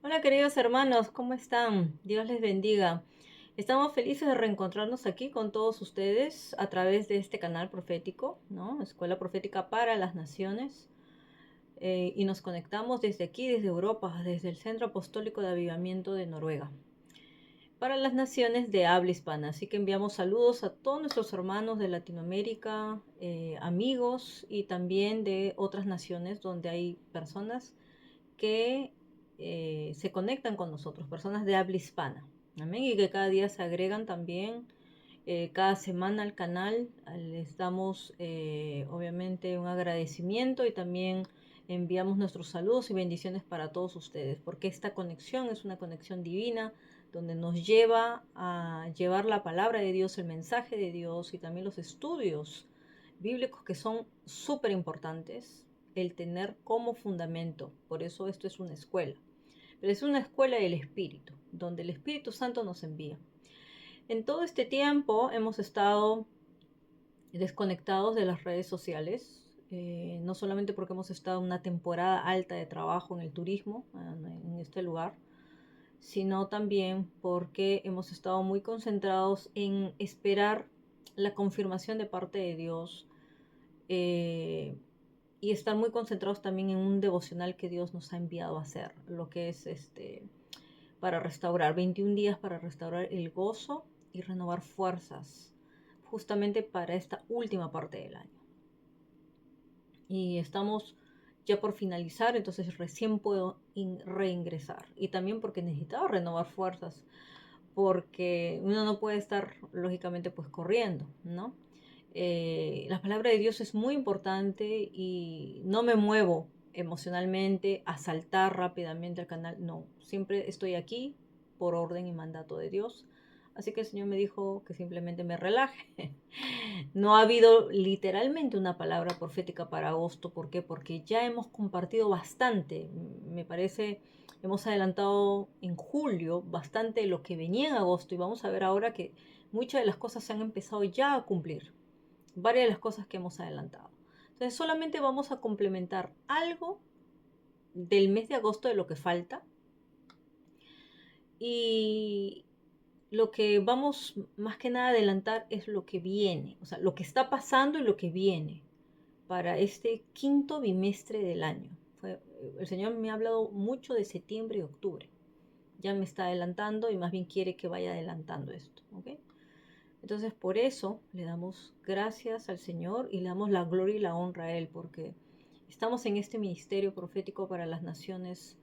Hola queridos hermanos, ¿cómo están? Dios les bendiga. Estamos felices de reencontrarnos aquí con todos ustedes a través de este canal profético, ¿no? Escuela Profética para las Naciones. Y nos conectamos desde aquí, desde Europa, desde el Centro Apostólico de Avivamiento de Noruega, para las naciones de habla hispana. Así que enviamos saludos a todos nuestros hermanos de Latinoamérica, amigos y también de otras naciones donde hay personas que se conectan con nosotros, personas de habla hispana. Amén. Y que cada día se agregan también, cada semana al canal. Les damos obviamente un agradecimiento y también enviamos nuestros saludos y bendiciones para todos ustedes, porque esta conexión es una conexión divina donde nos lleva a llevar la palabra de Dios, el mensaje de Dios y también los estudios bíblicos que son súper importantes el tener como fundamento. Por eso esto es una escuela. Pero es una escuela del Espíritu, donde el Espíritu Santo nos envía. En todo este tiempo hemos estado desconectados de las redes sociales, no solamente porque hemos estado en una temporada alta de trabajo en el turismo, en este lugar, sino también porque hemos estado muy concentrados en esperar la confirmación de parte de Dios, eh, y estar muy concentrados también en un devocional que Dios nos ha enviado a hacer, lo que es para restaurar, 21 días para restaurar el gozo y renovar fuerzas, justamente para esta última parte del año. Y estamos ya por finalizar, entonces recién puedo reingresar. Y también porque necesitaba renovar fuerzas, porque uno no puede estar lógicamente pues corriendo, ¿no? La palabra de Dios es muy importante y no me muevo emocionalmente a saltar rápidamente al canal, no, siempre estoy aquí por orden y mandato de Dios. Así que el Señor me dijo que simplemente me relaje. No ha habido literalmente una palabra profética para agosto. ¿Por qué? Porque ya hemos compartido bastante. Me parece, hemos adelantado en julio bastante lo que venía en agosto y vamos a ver ahora que muchas de las cosas se han empezado ya a cumplir. Varias de las cosas que hemos adelantado. Entonces solamente vamos a complementar algo del mes de agosto de lo que falta y lo que vamos más que nada a adelantar es lo que viene, o sea, lo que está pasando y lo que viene para este quinto bimestre del año. El Señor me ha hablado mucho de septiembre y octubre. Ya me está adelantando y más bien quiere que vaya adelantando esto, ¿ok? Entonces por eso le damos gracias al Señor y le damos la gloria y la honra a Él, porque estamos en este ministerio profético para las naciones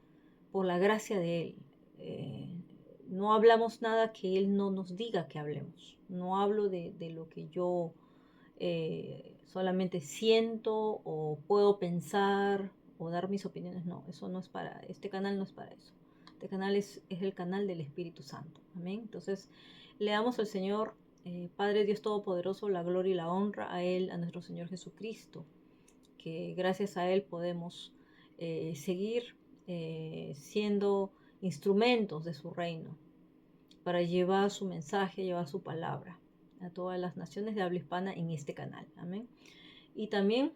por la gracia de Él. Eh, no hablamos nada que Él no nos diga que hablemos. No hablo de lo que yo solamente siento o puedo pensar o dar mis opiniones. No, eso no es para, este canal no es para eso. Este canal es el canal del Espíritu Santo. Amén. Entonces le damos al Señor, Padre Dios Todopoderoso, la gloria y la honra a Él, a nuestro Señor Jesucristo, que gracias a Él podemos seguir siendo instrumentos de su reino para llevar su mensaje, llevar su palabra a todas las naciones de habla hispana en este canal. Amén. Y también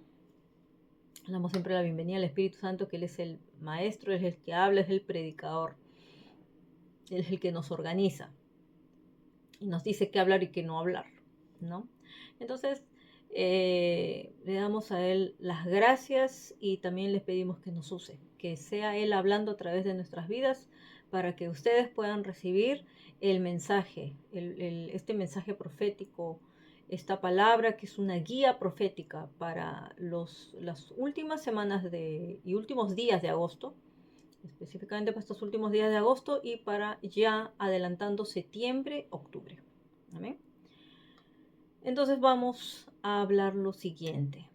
le damos siempre la bienvenida al Espíritu Santo, que Él es el maestro, Él es el que habla, es el predicador, Él es el que nos organiza y nos dice qué hablar y qué no hablar, ¿no? Entonces, le damos a Él las gracias y también les pedimos que nos use, que sea Él hablando a través de nuestras vidas para que ustedes puedan recibir el mensaje, este mensaje profético, esta palabra que es una guía profética para las últimas semanas y últimos días de agosto, específicamente para estos últimos días de agosto y para ya adelantando septiembre, octubre. ¿Amén? Entonces vamos a hablar lo siguiente.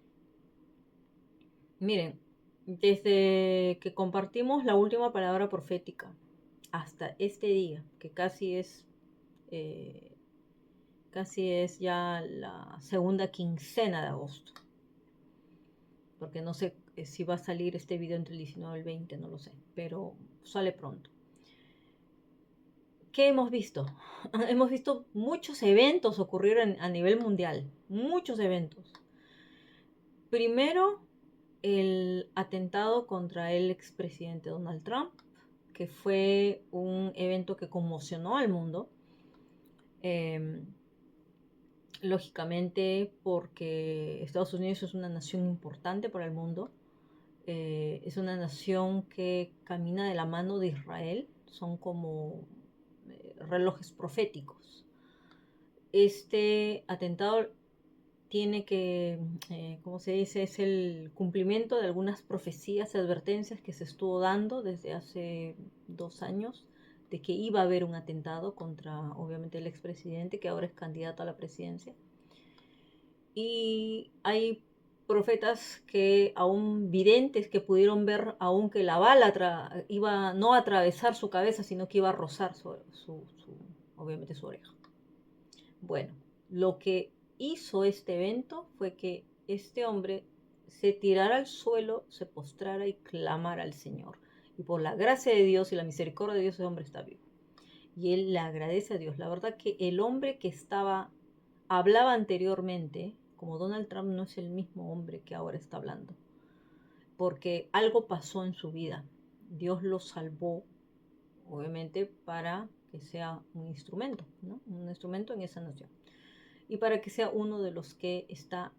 Miren, desde que compartimos la última palabra profética hasta este día, que eh, casi es ya la segunda quincena de agosto, porque no sé si va a salir este video entre el 19 y el 20, no lo sé, pero sale pronto. ¿Qué hemos visto? Hemos visto muchos eventos ocurrir a nivel mundial, muchos eventos. Primero, el atentado contra el expresidente Donald Trump, que fue un evento que conmocionó al mundo. Em, Lógicamente, porque Estados Unidos es una nación importante para el mundo. Es una nación que camina de la mano de Israel. Son como relojes proféticos. Este atentado tiene que, ¿cómo se dice? Es el cumplimiento de algunas profecías y advertencias que se estuvo dando desde hace 2 años de que iba a haber un atentado contra, obviamente, el expresidente, que ahora es candidato a la presidencia. Y hay profetas que, aún videntes, que pudieron ver aún que la bala iba no a atravesar su cabeza, sino que iba a rozar obviamente su oreja. Bueno, lo que hizo este evento fue que este hombre se tirara al suelo, se postrara y clamara al Señor. Y por la gracia de Dios y la misericordia de Dios, ese hombre está vivo. Y él le agradece a Dios. La verdad que el hombre que hablaba anteriormente, como Donald Trump, no es el mismo hombre que ahora está hablando. Porque algo pasó en su vida. Dios lo salvó, obviamente, para que sea un instrumento, ¿no? Un instrumento en esa nación. Y para que sea uno de los que está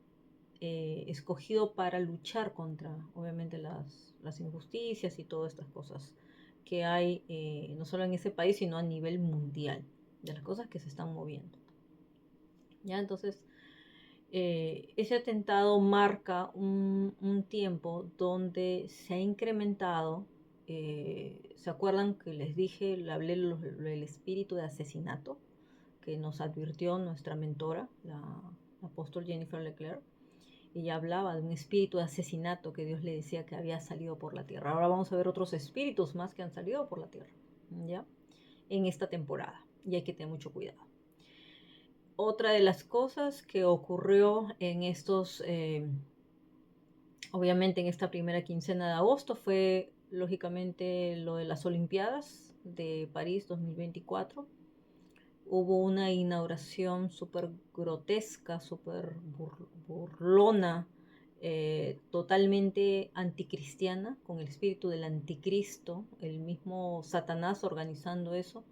escogido para luchar contra, obviamente, las injusticias y todas estas cosas que hay, no solo en ese país, sino a nivel mundial, de las cosas que se están moviendo. ¿Ya? Entonces, ese atentado marca un tiempo donde se ha incrementado, ¿se acuerdan que les dije, le hablé del espíritu de asesinato que nos advirtió nuestra mentora, la apóstol Jennifer Leclerc? Ella hablaba de un espíritu de asesinato que Dios le decía que había salido por la tierra. Ahora vamos a ver otros espíritus más que han salido por la tierra, ¿ya? En esta temporada, y hay que tener mucho cuidado. Otra de las cosas que ocurrió en obviamente en esta primera quincena de agosto fue lógicamente lo de las Olimpiadas de París 2024. Hubo una inauguración súper grotesca, súper burlona, totalmente anticristiana, con el espíritu del anticristo, el mismo Satanás organizando eso.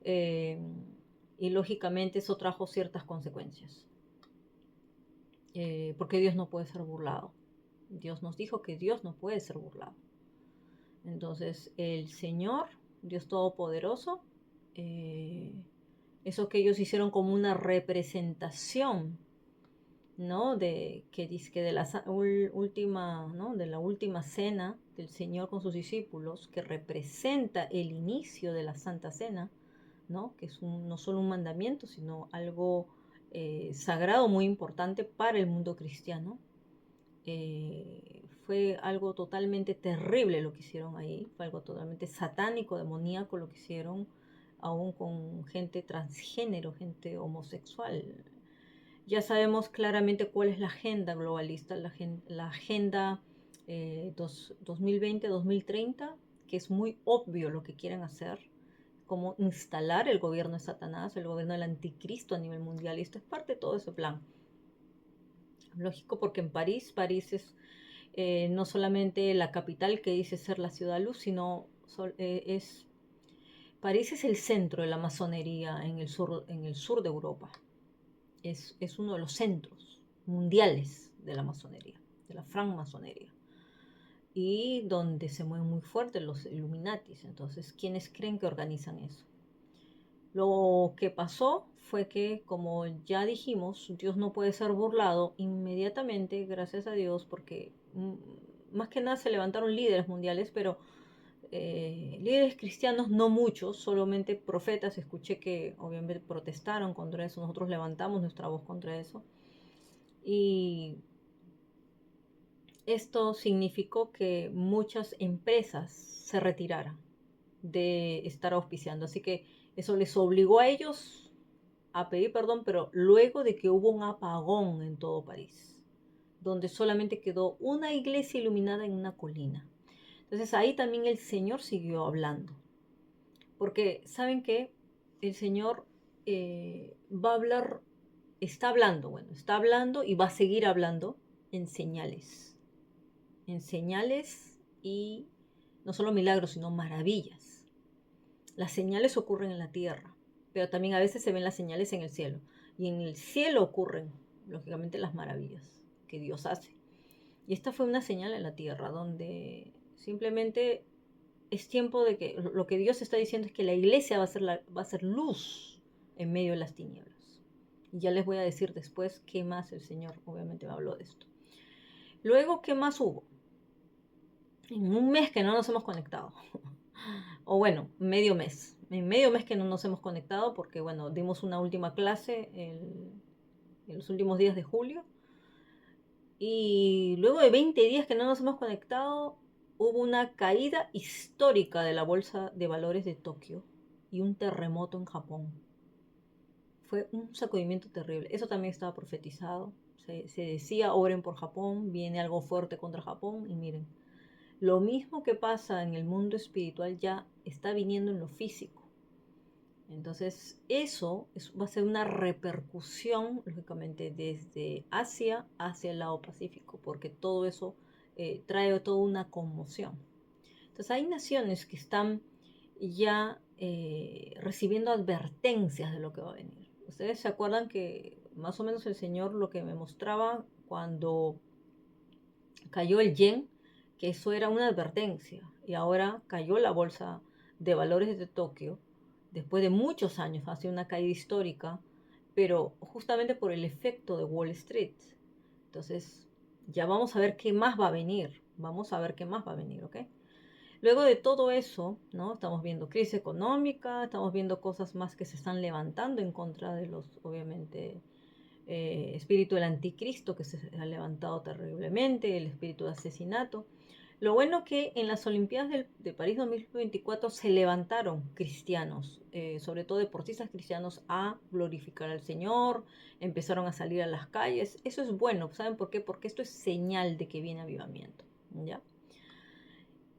Eh, y lógicamente eso trajo ciertas consecuencias, porque Dios no puede ser burlado. Dios nos dijo que Dios no puede ser burlado. Entonces el Señor, Dios Todopoderoso, eso que ellos hicieron como una representación, ¿no? Que de la última, ¿no? De la última cena del Señor con sus discípulos, que representa el inicio de la Santa Cena, ¿no? Que es no solo un mandamiento, sino algo sagrado, muy importante para el mundo cristiano. Fue algo totalmente terrible lo que hicieron ahí, fue algo totalmente satánico, demoníaco lo que hicieron, aún con gente transgénero, gente homosexual. Ya sabemos claramente cuál es la agenda globalista, la agenda 2020-2030, que es muy obvio lo que quieren hacer, como instalar el gobierno de Satanás, el gobierno del anticristo a nivel mundial, y esto es parte de todo ese plan. Lógico, porque en París es no solamente la capital que dice ser la ciudad luz, sino París es el centro de la masonería en el sur de Europa. Es uno de los centros mundiales de la masonería, de la francmasonería, y donde se mueven muy fuerte los Illuminatis. Entonces, ¿quiénes creen que organizan eso? Lo que pasó fue que, como ya dijimos, Dios no puede ser burlado inmediatamente, gracias a Dios, porque más que nada se levantaron líderes mundiales, pero líderes cristianos no muchos, solamente profetas. Escuché que obviamente protestaron contra eso, nosotros levantamos nuestra voz contra eso. Y esto significó que muchas empresas se retiraran de estar auspiciando. Así que eso les obligó a ellos a pedir perdón, pero luego de que hubo un apagón en todo París, donde solamente quedó una iglesia iluminada en una colina. Entonces ahí también el Señor siguió hablando. Porque, ¿saben qué? El Señor va a hablar, está hablando y va a seguir hablando en señales y No solo milagros, sino maravillas. Las señales ocurren en la tierra, pero también a veces se ven las señales en el cielo. Y en el cielo ocurren, lógicamente, las maravillas que Dios hace. Y esta fue una señal en la tierra, donde simplemente es tiempo de que lo que Dios está diciendo es que la iglesia va a ser luz en medio de las tinieblas. Y ya les voy a decir después qué más el Señor obviamente me habló de esto. Luego, ¿qué más hubo? En un mes que no nos hemos conectado. O bueno, medio mes. En medio mes que no nos hemos conectado porque, bueno, dimos una última clase en los últimos días de julio. Y luego de 20 días que no nos hemos conectado, hubo una caída histórica de la bolsa de valores de Tokio y un terremoto en Japón. Fue un sacudimiento terrible. Eso también estaba profetizado. Se decía, oren por Japón, viene algo fuerte contra Japón y miren, lo mismo que pasa en el mundo espiritual ya está viniendo en lo físico. Entonces, va a ser una repercusión, lógicamente, desde Asia hacia el lado Pacífico, porque todo eso trae toda una conmoción. Entonces, hay naciones que están ya recibiendo advertencias de lo que va a venir. Ustedes se acuerdan que más o menos el Señor lo que me mostraba cuando cayó el yen, que eso era una advertencia, y ahora cayó la bolsa de valores de Tokio, después de muchos años, hace una caída histórica, pero justamente por el efecto de Wall Street. Entonces, ya vamos a ver qué más va a venir, vamos a ver qué más va a venir, ¿ok? Luego de todo eso, ¿no? Estamos viendo crisis económica, estamos viendo cosas más que se están levantando en contra de los, obviamente, espíritu del anticristo que se ha levantado terriblemente, el espíritu de asesinato. Lo bueno que en las Olimpiadas de París 2024 se levantaron cristianos, sobre todo deportistas cristianos, a glorificar al Señor, empezaron a salir a las calles. Eso es bueno, ¿saben por qué? Porque esto es señal de que viene avivamiento, ¿ya?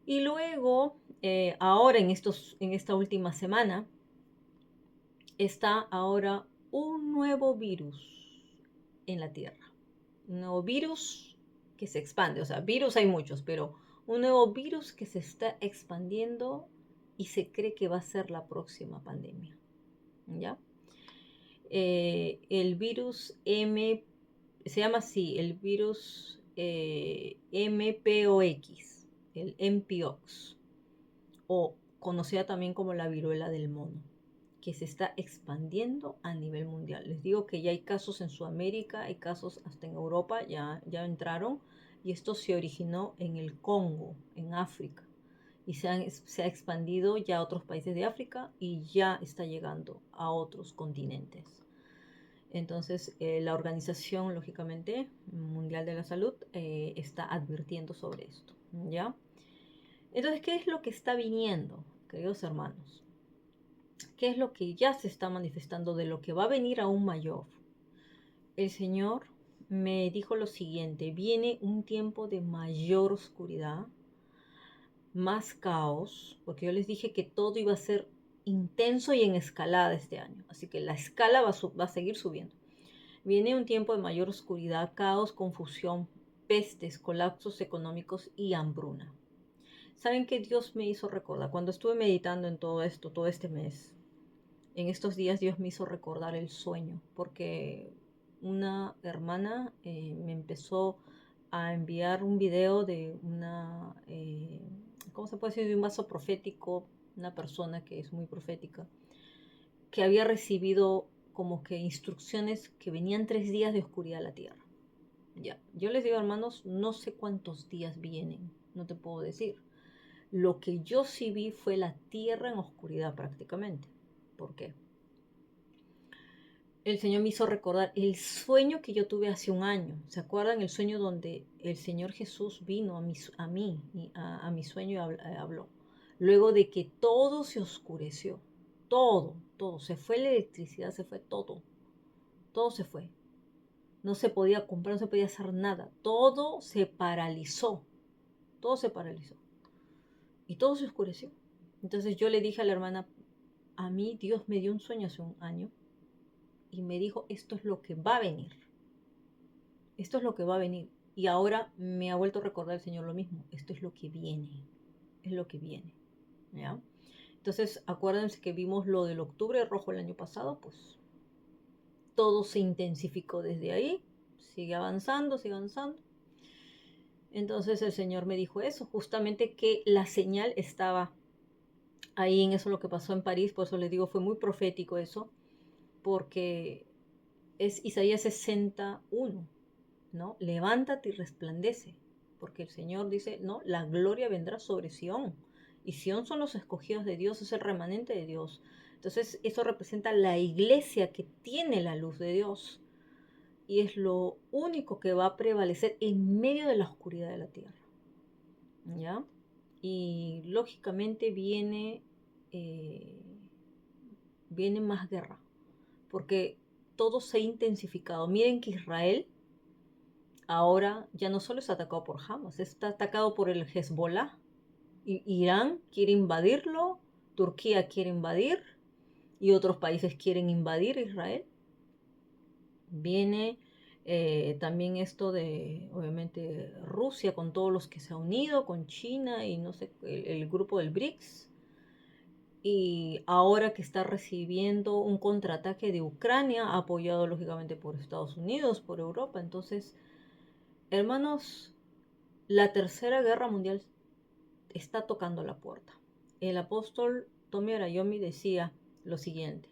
Y luego, ahora en esta última semana, está ahora un nuevo virus en la Tierra. Un nuevo virus que se expande. O sea, virus hay muchos, pero un nuevo virus que se está expandiendo y se cree que va a ser la próxima pandemia. ¿Ya? El virus se llama así, el virus MPOX, el MPOX, o conocida también como la viruela del mono, que se está expandiendo a nivel mundial. Les digo que ya hay casos en Sudamérica, hay casos hasta en Europa, ya entraron, y esto se originó en el Congo, en África, y se ha expandido ya a otros países de África y ya está llegando a otros continentes. Entonces, la Organización, lógicamente, Mundial de la Salud, está advirtiendo sobre esto, ¿ya? Entonces, ¿qué es lo que está viniendo, queridos hermanos? ¿Qué es lo que ya se está manifestando de lo que va a venir aún mayor? El Señor me dijo lo siguiente: viene un tiempo de mayor oscuridad, más caos, porque yo les dije que todo iba a ser intenso y en escalada este año, así que la escala va a seguir subiendo. Viene un tiempo de mayor oscuridad, caos, confusión, pestes, colapsos económicos y hambruna. ¿Saben qué Dios me hizo recordar? Cuando estuve meditando en todo esto, todo este mes, en estos días Dios me hizo recordar el sueño, porque una hermana me empezó a enviar un video de ¿cómo se puede decir? De un vaso profético, una persona que es muy profética, que había recibido como que instrucciones que venían 3 días de oscuridad a la tierra. Ya, yo les digo, hermanos, no sé cuántos días vienen, no te puedo decir. Lo que yo sí vi fue la tierra en oscuridad prácticamente. ¿Por qué? El Señor me hizo recordar el sueño que yo tuve hace un año. ¿Se acuerdan? El sueño donde el Señor Jesús vino a mi sueño y habló. Luego de que todo se oscureció. Todo. Se fue la electricidad, se fue todo. Todo se fue. No se podía comprar, no se podía hacer nada. Todo se paralizó. Todo se paralizó. Y todo se oscureció. Entonces yo le dije a la hermana, a mí Dios me dio un sueño hace un año y me dijo, esto es lo que va a venir. Esto es lo que va a venir. Y ahora me ha vuelto a recordar el Señor lo mismo. Esto es lo que viene. es lo que viene, ¿ya? Entonces, acuérdense que vimos lo del octubre rojo el año pasado, pues todo se intensificó desde ahí, sigue avanzando, sigue avanzando. Entonces el Señor me dijo eso, justamente que la señal estaba ahí en eso lo que pasó en París, por eso les digo, fue muy profético eso, porque es Isaías 61, ¿no? Levántate y resplandece, porque el Señor dice, no, la gloria vendrá sobre Sión, y Sión son los escogidos de Dios, es el remanente de Dios. Entonces eso representa la iglesia que tiene la luz de Dios, y es lo único que va a prevalecer en medio de la oscuridad de la tierra, ¿ya? Y lógicamente eh, viene más guerra, porque todo se ha intensificado. Miren que Israel ahora ya no solo es atacado por Hamas, está atacado por el Hezbollah. Irán quiere invadirlo, Turquía quiere invadir y otros países quieren invadir Israel. Viene también esto de, obviamente, Rusia con todos los que se ha unido, con China y no sé, el grupo del BRICS. Y ahora que está recibiendo un contraataque de Ucrania, apoyado lógicamente por Estados Unidos, por Europa. Entonces, hermanos, la Tercera Guerra Mundial está tocando la puerta. El apóstol Tommy Arayomi decía lo siguiente.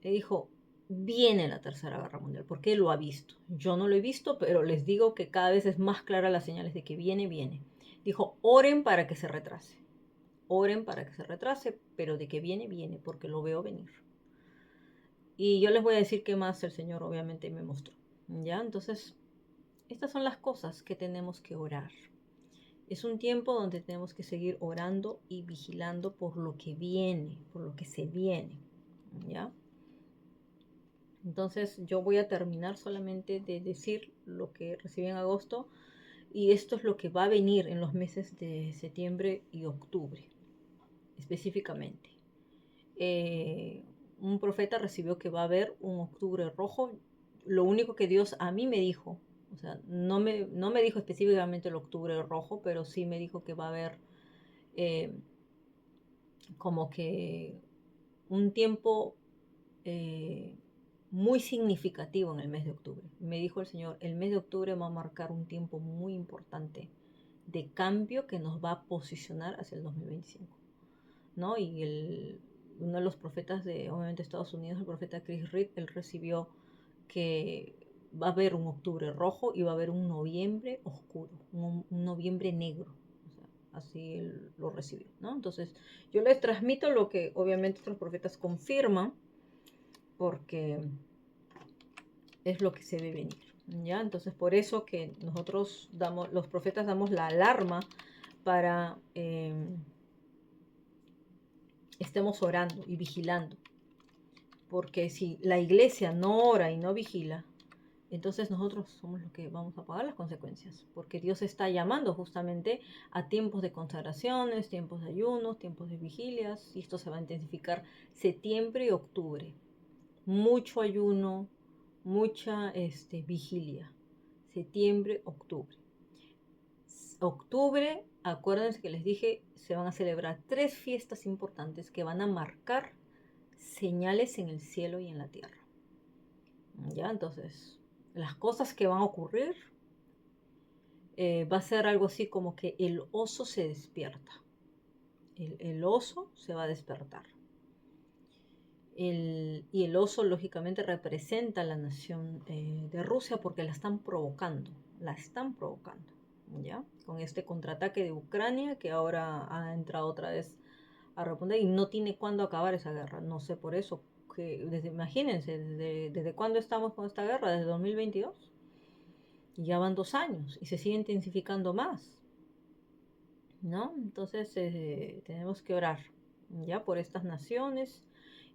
Le dijo, viene la Tercera Guerra Mundial, porque él lo ha visto. Yo no lo he visto, pero les digo que cada vez es más clara las señales de que viene, viene. Dijo, oren para que se retrase. Oren para que se retrase, pero de que viene, viene, porque lo veo venir. Y yo les voy a decir qué más el Señor obviamente me mostró. ¿Ya? Entonces, estas son las cosas que tenemos que orar. Es un tiempo donde tenemos que seguir orando y vigilando por lo que viene, por lo que se viene. ¿Ya? Entonces, yo voy a terminar solamente de decir lo que recibí en agosto. Y esto es lo que va a venir en los meses de septiembre y octubre, específicamente. Un profeta recibió que va a haber un octubre rojo. Lo único que Dios a mí me dijo, o sea, no me dijo específicamente el octubre rojo, pero sí me dijo que va a haber eh, como que un tiempo eh, muy significativo en el mes de octubre. Me dijo el Señor, el mes de octubre va a marcar un tiempo muy importante de cambio que nos va a posicionar hacia el 2025, ¿no? Y uno de los profetas de, obviamente, Estados Unidos, el profeta Chris Reed, él recibió que va a haber un octubre rojo y va a haber un noviembre oscuro, un noviembre negro. O sea, así él lo recibió, ¿no? Entonces, yo les transmito lo que obviamente otros profetas confirman, porque es lo que se ve venir, ¿ya? Entonces, por eso que nosotros damos, los profetas damos la alarma para estemos orando y vigilando. Porque si la iglesia no ora y no vigila, entonces nosotros somos los que vamos a pagar las consecuencias. Porque Dios está llamando justamente a tiempos de consagraciones, tiempos de ayunos, tiempos de vigilias. Y esto se va a intensificar septiembre y octubre. Mucho ayuno, mucha vigilia. Septiembre, octubre. Octubre, acuérdense que les dije, se van a celebrar 3 fiestas importantes que van a marcar señales en el cielo y en la tierra. ¿Ya? Entonces, las cosas que van a ocurrir va a ser algo así como que el oso se despierta. El oso se va a despertar. Y el oso, lógicamente, representa a la nación de Rusia porque la están provocando. La están provocando. ¿Ya? Con este contraataque de Ucrania que ahora ha entrado otra vez a responder y no tiene cuándo acabar esa guerra. No sé por eso. Imagínense, desde cuándo estamos con esta guerra, desde 2022. Y ya van 2 años y se sigue intensificando más, ¿no? Entonces tenemos que orar, ¿ya? Por estas naciones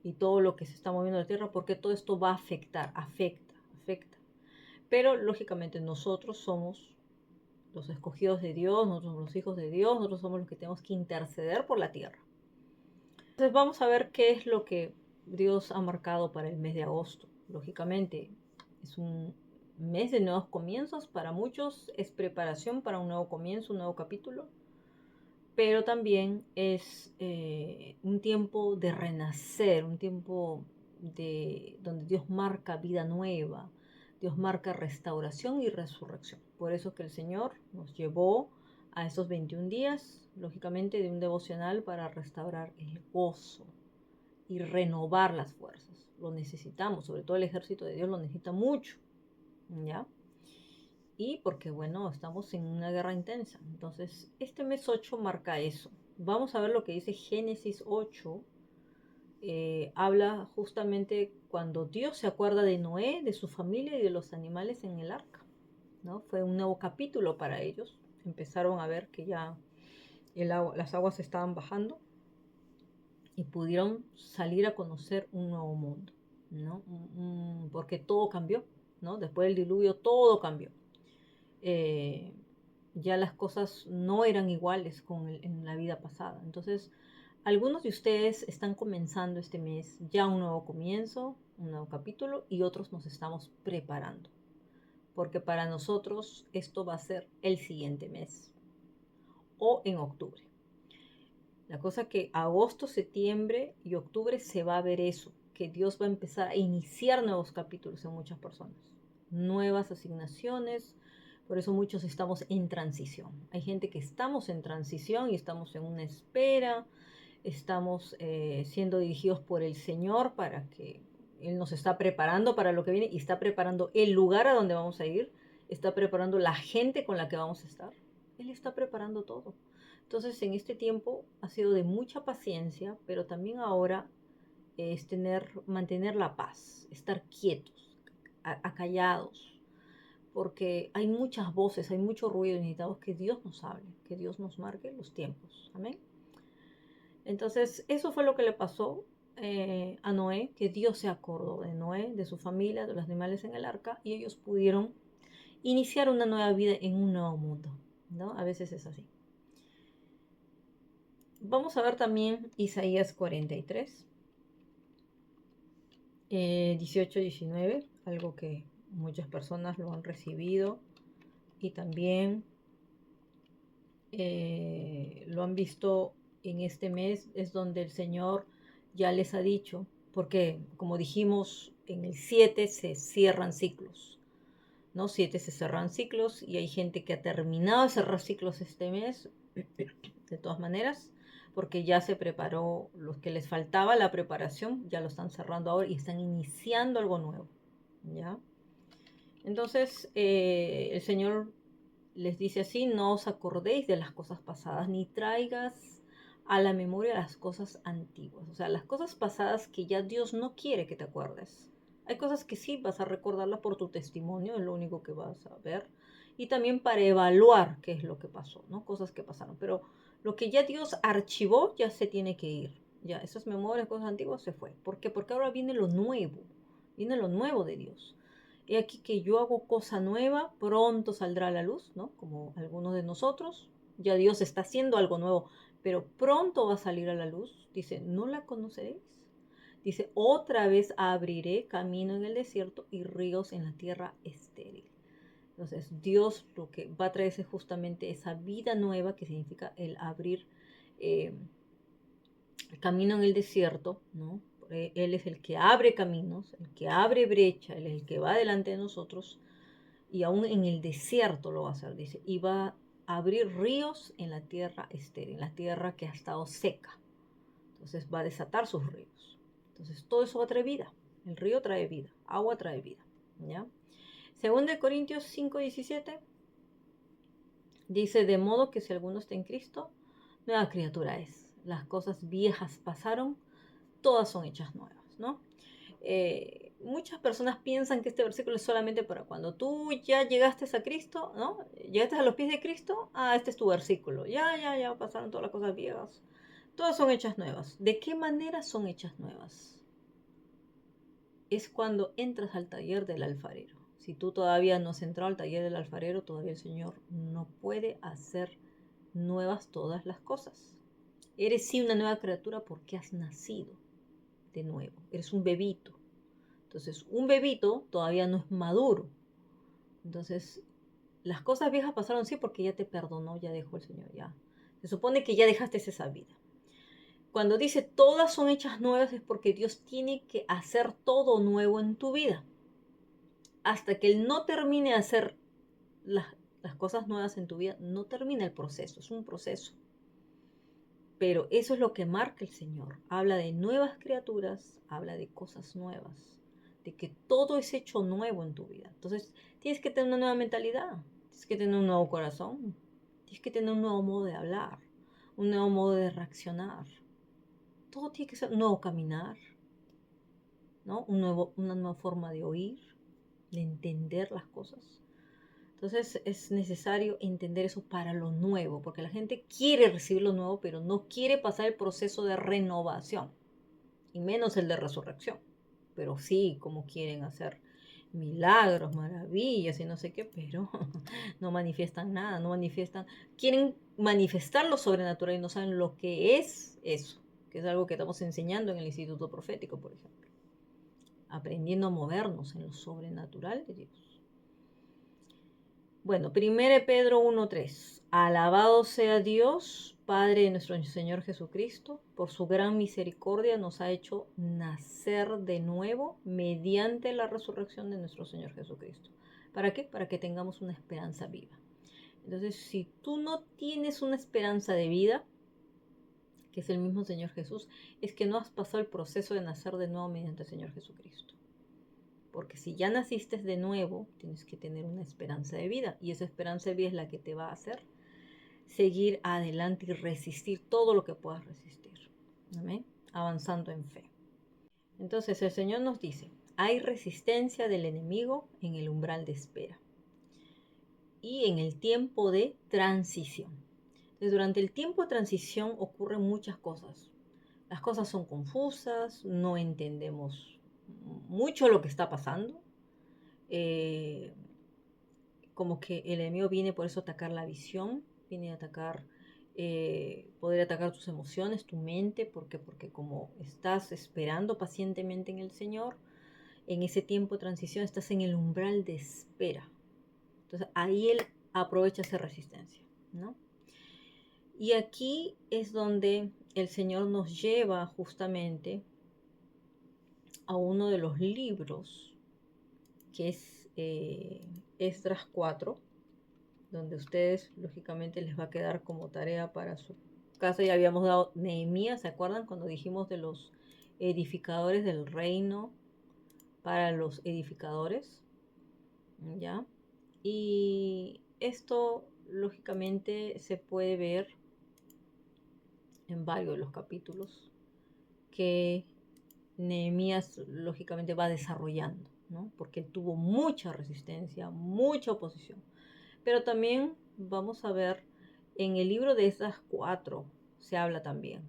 y todo lo que se está moviendo en la tierra, porque todo esto va a afecta. Pero lógicamente nosotros somos los escogidos de Dios, nosotros somos los hijos de Dios, nosotros somos los que tenemos que interceder por la tierra. Entonces vamos a ver qué es lo que Dios ha marcado para el mes de agosto. Lógicamente es un mes de nuevos comienzos. Para muchos es preparación para un nuevo comienzo, un nuevo capítulo. pero también es un tiempo de renacer, un tiempo donde Dios marca vida nueva, Dios marca restauración y resurrección. Por eso que el Señor nos llevó a esos 21 días, lógicamente de un devocional para restaurar el gozo y renovar las fuerzas. Lo necesitamos, sobre todo el ejército de Dios lo necesita mucho, ¿ya? Y porque, bueno, estamos en una guerra intensa. Entonces, este mes 8 marca eso. Vamos a ver lo que dice Génesis 8. Habla justamente cuando Dios se acuerda de Noé, de su familia y de los animales en el arca, ¿no? Fue un nuevo capítulo para ellos. Empezaron a ver que ya las aguas estaban bajando y pudieron salir a conocer un nuevo mundo, ¿no? Porque todo cambió, ¿no? Después del diluvio todo cambió. Eh, ya las cosas no eran iguales en la vida pasada. Entonces, algunos de ustedes están comenzando este mes ya un nuevo comienzo, un nuevo capítulo, y otros nos estamos preparando, porque para nosotros esto va a ser el siguiente mes o en octubre. La cosa que agosto, septiembre y octubre se va a ver eso, que Dios va a empezar a iniciar nuevos capítulos en muchas personas, nuevas asignaciones. Por eso muchos estamos en transición. Hay gente que estamos en transición y estamos en una espera, estamos siendo dirigidos por el Señor para que Él nos está preparando para lo que viene y está preparando el lugar a donde vamos a ir, está preparando la gente con la que vamos a estar. Él está preparando todo. Entonces, en este tiempo ha sido de mucha paciencia, pero también ahora es mantener la paz, estar quietos, acallados, porque hay muchas voces, hay mucho ruido y necesitamos que Dios nos hable, que Dios nos marque los tiempos. Amén. Entonces, eso fue lo que le pasó a Noé, que Dios se acordó de Noé, de su familia, de los animales en el arca, y ellos pudieron iniciar una nueva vida en un nuevo mundo, ¿no? A veces es así. Vamos a ver también Isaías 43, 18, 19, algo que muchas personas lo han recibido y también lo han visto en este mes, es donde el Señor ya les ha dicho, porque como dijimos, en el 7 se cierran ciclos, ¿no? 7 se cerran ciclos y hay gente que ha terminado de cerrar ciclos este mes, de todas maneras, porque ya se preparó, los que les faltaba la preparación, ya lo están cerrando ahora y están iniciando algo nuevo, ¿ya? Entonces, el Señor les dice así: no os acordéis de las cosas pasadas, ni traigas a la memoria las cosas antiguas. O sea, las cosas pasadas que ya Dios no quiere que te acuerdes. Hay cosas que sí vas a recordarlas por tu testimonio, es lo único que vas a ver. Y también para evaluar qué es lo que pasó, ¿no? Cosas que pasaron. Pero lo que ya Dios archivó ya se tiene que ir. Ya, esas memorias, cosas antiguas se fue. ¿Por qué? Porque ahora viene lo nuevo. Viene lo nuevo de Dios. He aquí que yo hago cosa nueva, pronto saldrá a la luz, ¿no? Como algunos de nosotros. Ya Dios está haciendo algo nuevo, pero pronto va a salir a la luz. Dice, ¿no la conoceréis? Dice, otra vez abriré camino en el desierto y ríos en la tierra estéril. Entonces, Dios lo que va a traer es justamente esa vida nueva, que significa el abrir eh, camino en el desierto, ¿no? Él es el que abre caminos, el que abre brecha, Él es el que va delante de nosotros y aún en el desierto lo va a hacer, dice, y va a abrir ríos en la tierra estéril, en la tierra que ha estado seca. Entonces va a desatar sus ríos. Entonces todo eso va a traer vida. El río trae vida, agua trae vida, ¿ya? Según de Corintios 5:17 dice, de modo que si alguno está en Cristo, nueva criatura es. Las cosas viejas pasaron, todas son hechas nuevas, ¿no? Muchas personas piensan que este versículo es solamente para cuando tú ya llegaste a Cristo, ¿no? Llegaste a los pies de Cristo, este es tu versículo. Ya pasaron todas las cosas viejas. Todas son hechas nuevas. ¿De qué manera son hechas nuevas? Es cuando entras al taller del alfarero. Si tú todavía no has entrado al taller del alfarero, todavía el Señor no puede hacer nuevas todas las cosas. Eres sí una nueva criatura porque has nacido de nuevo. Eres un bebito. Entonces, un bebito todavía no es maduro. Entonces, las cosas viejas pasaron sí porque ya te perdonó, ya dejó el Señor, ya. Se supone que ya dejaste esa vida. Cuando dice todas son hechas nuevas es porque Dios tiene que hacer todo nuevo en tu vida. Hasta que Él no termine de hacer las, las cosas nuevas en tu vida, no termina el proceso, es un proceso. Pero eso es lo que marca el Señor. Habla de nuevas criaturas, habla de cosas nuevas, de que todo es hecho nuevo en tu vida. Entonces, tienes que tener una nueva mentalidad, tienes que tener un nuevo corazón, tienes que tener un nuevo modo de hablar, un nuevo modo de reaccionar. Todo tiene que ser un nuevo caminar, ¿no? Una nueva forma de oír, de entender las cosas. Entonces es necesario entender eso para lo nuevo, porque la gente quiere recibir lo nuevo, pero no quiere pasar el proceso de renovación, y menos el de resurrección. Pero sí, como quieren hacer milagros, maravillas y no sé qué, pero no manifiestan nada, no manifiestan, quieren manifestar lo sobrenatural y no saben lo que es eso, que es algo que estamos enseñando en el Instituto Profético, por ejemplo, aprendiendo a movernos en lo sobrenatural de Dios. Bueno, 1 Pedro 1:3. Alabado sea Dios, Padre de nuestro Señor Jesucristo, por su gran misericordia nos ha hecho nacer de nuevo mediante la resurrección de nuestro Señor Jesucristo. ¿Para qué? Para que tengamos una esperanza viva. Entonces, si tú no tienes una esperanza de vida, que es el mismo Señor Jesús, es que no has pasado el proceso de nacer de nuevo mediante el Señor Jesucristo. Porque si ya naciste de nuevo, tienes que tener una esperanza de vida. Y esa esperanza de vida es la que te va a hacer seguir adelante y resistir todo lo que puedas resistir. ¿Amén? Avanzando en fe. Entonces el Señor nos dice, hay resistencia del enemigo en el umbral de espera y en el tiempo de transición. Entonces, durante el tiempo de transición ocurren muchas cosas. Las cosas son confusas, no entendemos mucho lo que está pasando. Como que el enemigo viene por eso a atacar la visión, viene a atacar, poder atacar tus emociones, tu mente, porque como estás esperando pacientemente en el Señor, en ese tiempo de transición estás en el umbral de espera. Entonces ahí Él aprovecha esa resistencia, ¿no? Y aquí es donde el Señor nos lleva justamente a uno de los libros, que es Esdras 4, donde ustedes lógicamente les va a quedar como tarea para su casa. Ya habíamos dado Nehemías, ¿se acuerdan? Cuando dijimos de los edificadores del reino para los edificadores, ¿ya? Y esto lógicamente se puede ver en varios de los capítulos que Nehemías lógicamente va desarrollando, ¿no? Porque él tuvo mucha resistencia, mucha oposición. Pero también vamos a ver en el libro de esas 4 se habla también,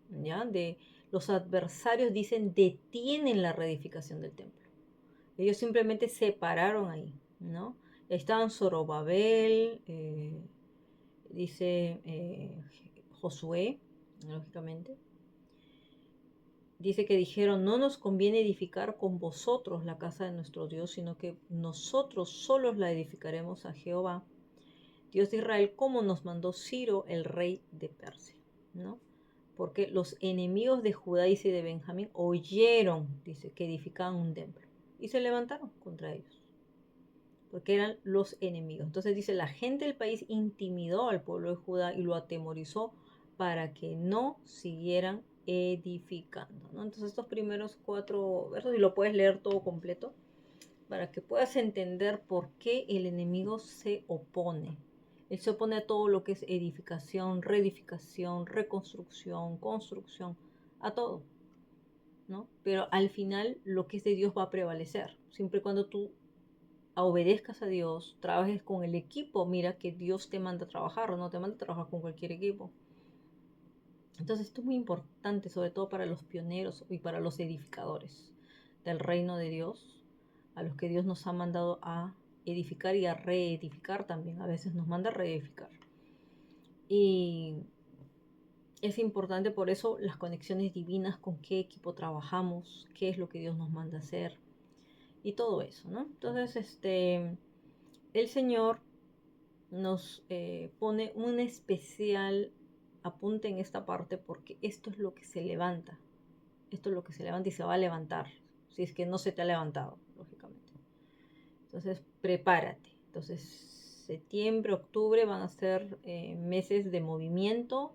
¿ya? De los adversarios dicen detienen la reedificación del templo. Ellos simplemente se pararon ahí, ¿no? Estaban Zorobabel, dice Josué, lógicamente. Dice que dijeron, no nos conviene edificar con vosotros la casa de nuestro Dios, sino que nosotros solos la edificaremos a Jehová, Dios de Israel, como nos mandó Ciro, el rey de Persia, ¿no? Porque los enemigos de Judá y de Benjamín oyeron, dice, que edificaban un templo y se levantaron contra ellos, porque eran los enemigos. Entonces dice, la gente del país intimidó al pueblo de Judá y lo atemorizó para que no siguieran edificando, ¿no? Entonces estos primeros 4 versos, y lo puedes leer todo completo, para que puedas entender por qué el enemigo se opone. Él se opone a todo lo que es edificación, reedificación, reconstrucción, construcción, a todo, ¿no? Pero al final lo que es de Dios va a prevalecer. Siempre y cuando tú obedezcas a Dios, trabajes con el equipo, mira que Dios te manda a trabajar, no te manda a trabajar con cualquier equipo. Entonces esto es muy importante, sobre todo para los pioneros y para los edificadores del reino de Dios, a los que Dios nos ha mandado a edificar y a reedificar también. A veces nos manda a reedificar. Y es importante por eso las conexiones divinas, con qué equipo trabajamos, qué es lo que Dios nos manda a hacer y todo eso, ¿no? Entonces, el Señor nos pone un especial apunten esta parte porque esto es lo que se levanta. Esto es lo que se levanta y se va a levantar. Si es que no se te ha levantado, lógicamente. Entonces, prepárate. Entonces, septiembre, octubre van a ser meses de movimiento,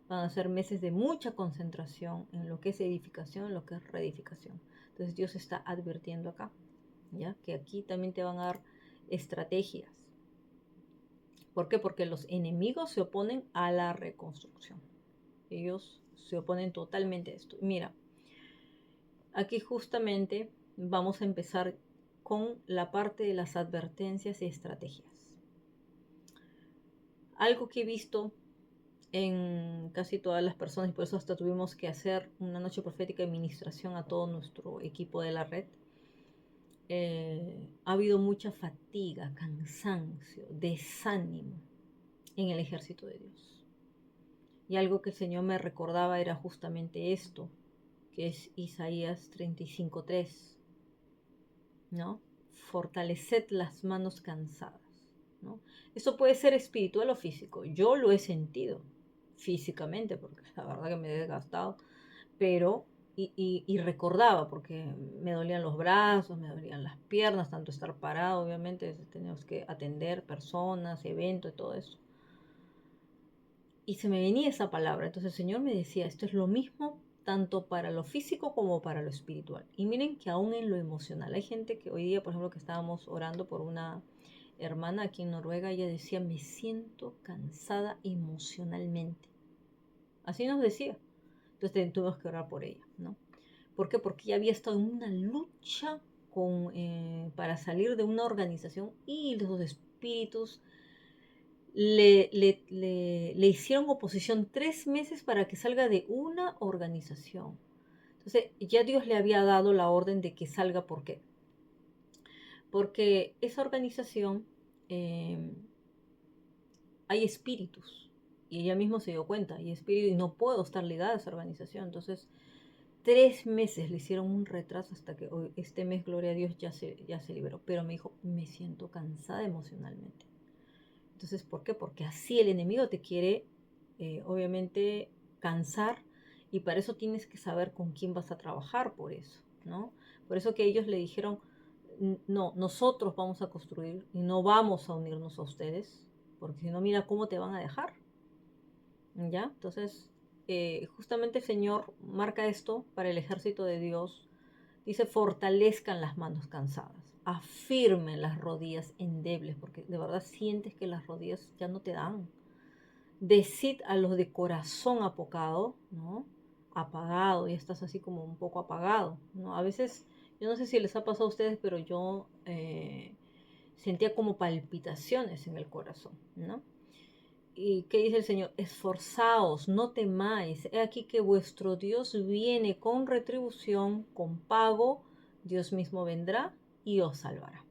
van a ser meses de mucha concentración en lo que es edificación, en lo que es reedificación. Entonces, Dios está advirtiendo acá, ¿ya? Que aquí también te van a dar estrategias. ¿Por qué? Porque los enemigos se oponen a la reconstrucción. Ellos se oponen totalmente a esto. Mira, aquí justamente vamos a empezar con la parte de las advertencias y estrategias. Algo que he visto en casi todas las personas, y por eso hasta tuvimos que hacer una noche profética de ministración a todo nuestro equipo de la red, ha habido mucha fatiga, cansancio, desánimo en el ejército de Dios. Y algo que el Señor me recordaba era justamente esto, que es Isaías 35:3, ¿no? Fortaleced las manos cansadas, ¿no? Eso puede ser espiritual o físico. Yo lo he sentido físicamente, porque la verdad que me he desgastado, pero, y recordaba, porque me dolían los brazos, me dolían las piernas, tanto estar parado, obviamente, teníamos que atender personas, eventos y todo eso. Y se me venía esa palabra. Entonces el Señor me decía, esto es lo mismo tanto para lo físico como para lo espiritual. Y miren que aún en lo emocional. Hay gente que hoy día, por ejemplo, que estábamos orando por una hermana aquí en Noruega, ella decía, me siento cansada emocionalmente. Así nos decía. Entonces tuvimos que orar por ella, ¿no? ¿Por qué? Porque ella había estado en una lucha para salir de una organización y los espíritus le hicieron oposición 3 meses para que salga de una organización. Entonces, ya Dios le había dado la orden de que salga. ¿Por qué? Porque esa organización eh, hay espíritus. Y ella misma se dio cuenta, hay espíritus y no puedo estar ligada a esa organización. Entonces, 3 meses le hicieron un retraso hasta que hoy, este mes, gloria a Dios, ya se liberó. Pero me dijo, me siento cansada emocionalmente. Entonces, ¿por qué? Porque así el enemigo te quiere, obviamente, cansar y para eso tienes que saber con quién vas a trabajar por eso, ¿no? Por eso que ellos le dijeron, no, nosotros vamos a construir y no vamos a unirnos a ustedes, porque si no, mira cómo te van a dejar, ¿ya? Entonces, justamente el Señor marca esto para el ejército de Dios. Dice, fortalezcan las manos cansadas, afirmen las rodillas endebles, porque de verdad sientes que las rodillas ya no te dan. Decid a los de corazón apocado, ¿no? Apagado, y estás así como un poco apagado, ¿no? A veces, yo no sé si les ha pasado a ustedes, pero yo sentía como palpitaciones en el corazón, ¿no? ¿Y qué dice el Señor? Esforzaos, no temáis. He aquí que vuestro Dios viene con retribución, con pago. Dios mismo vendrá y os salvará,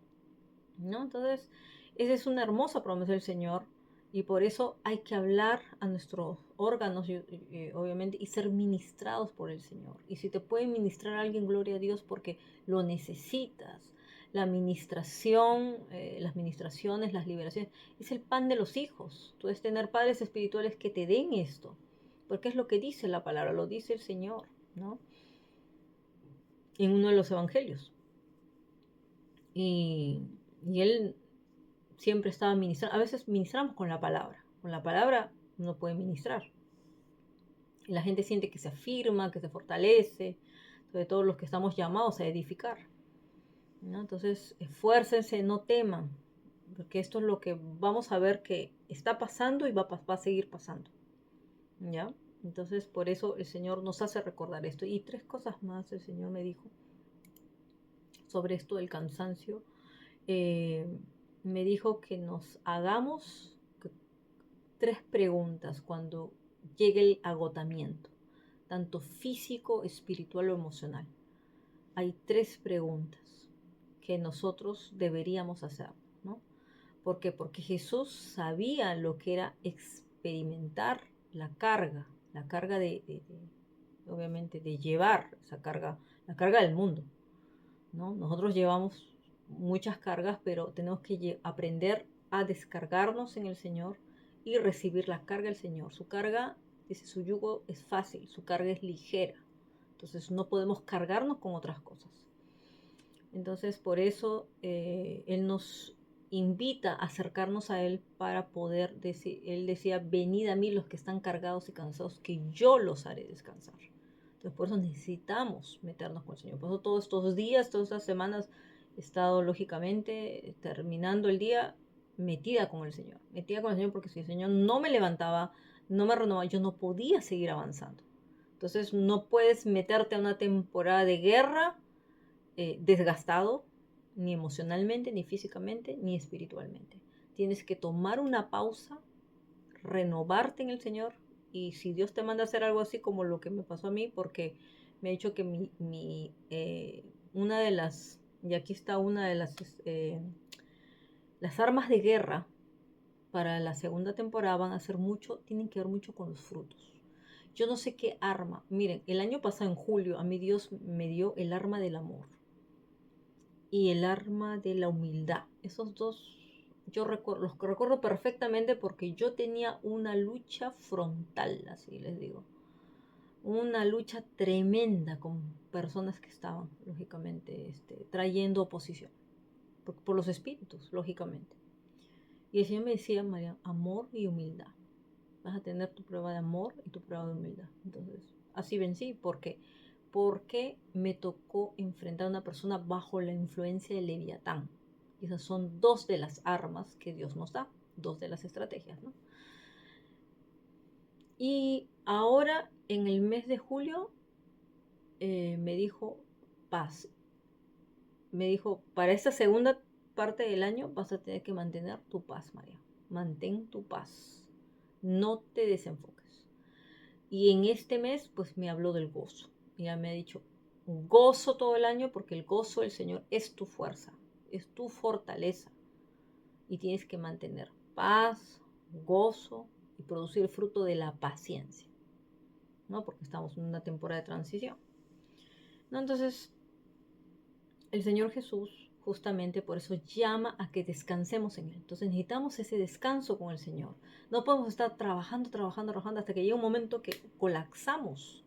¿no? Entonces, esa es una hermosa promesa del Señor y por eso hay que hablar a nuestros órganos, obviamente, y ser ministrados por el Señor. Y si te puede ministrar a alguien, gloria a Dios, porque lo necesitas. La administración, las ministraciones, las liberaciones, es el pan de los hijos. Tú debes tener padres espirituales que te den esto, porque es lo que dice la palabra, lo dice el Señor, ¿no? En uno de los evangelios. Y Él siempre estaba ministrando. A veces ministramos con la palabra. Con la palabra uno puede ministrar. Y la gente siente que se afirma, que se fortalece. Sobre todo los que estamos llamados a edificar, ¿no? Entonces, esfuércense, no teman. Porque esto es lo que vamos a ver que está pasando y va a seguir pasando, ¿ya? Entonces, por eso el Señor nos hace recordar esto. Y 3 cosas más el Señor me dijo sobre esto del cansancio. Me dijo que nos hagamos 3 preguntas cuando llegue el agotamiento, tanto físico, espiritual o emocional. Hay 3 preguntas que nosotros deberíamos hacer, ¿no? ¿Por qué? Porque Jesús sabía lo que era experimentar la carga obviamente, de llevar esa carga, la carga del mundo, ¿no? Nosotros llevamos muchas cargas, pero tenemos que aprender a descargarnos en el Señor y recibir la carga del Señor. Su carga dice, su yugo es fácil, su carga es ligera. Entonces no podemos cargarnos con otras cosas. Entonces por eso Él nos invita a acercarnos a Él para poder decir, Él decía, venid a mí los que están cargados y cansados, que yo los haré descansar. Entonces por eso necesitamos meternos con el Señor. Por eso todos estos días, todas estas semanas, he estado lógicamente terminando el día metida con el Señor. Metida con el Señor porque si el Señor no me levantaba, no me renovaba, yo no podía seguir avanzando. Entonces no puedes meterte a una temporada de guerra desgastado, ni emocionalmente, ni físicamente, ni espiritualmente. Tienes que tomar una pausa, renovarte en el Señor, y si Dios te manda a hacer algo así como lo que me pasó a mí, porque me ha dicho que una de las, y aquí está una de las armas de guerra para la segunda temporada van a ser mucho, tienen que ver mucho con los frutos. Yo no sé qué arma. Miren, el año pasado en julio a mí Dios me dio el arma del amor y el arma de la humildad. Esos dos yo los recuerdo perfectamente porque yo tenía una lucha frontal, así les digo. Una lucha tremenda con personas que estaban, lógicamente, trayendo oposición. Por los espíritus, lógicamente. Y el Señor me decía, María, amor y humildad. Vas a tener tu prueba de amor y tu prueba de humildad. Entonces, así vencí. ¿Por qué? Porque me tocó enfrentar a una persona bajo la influencia del Leviatán. Y esas son dos de las armas que Dios nos da, dos de las estrategias, ¿no? Y ahora, en el mes de julio, me dijo paz. Me dijo, para esta segunda parte del año vas a tener que mantener tu paz, María. Mantén tu paz. No te desenfoques. Y en este mes, pues me habló del gozo. Ya me ha dicho, gozo todo el año porque el gozo del Señor es tu fuerza, es tu fortaleza. Y tienes que mantener paz, gozo y producir el fruto de la paciencia, ¿no? Porque estamos en una temporada de transición, ¿no? Entonces, el Señor Jesús justamente por eso llama a que descansemos en Él. Entonces necesitamos ese descanso con el Señor. No podemos estar trabajando hasta que llegue un momento que colapsamos,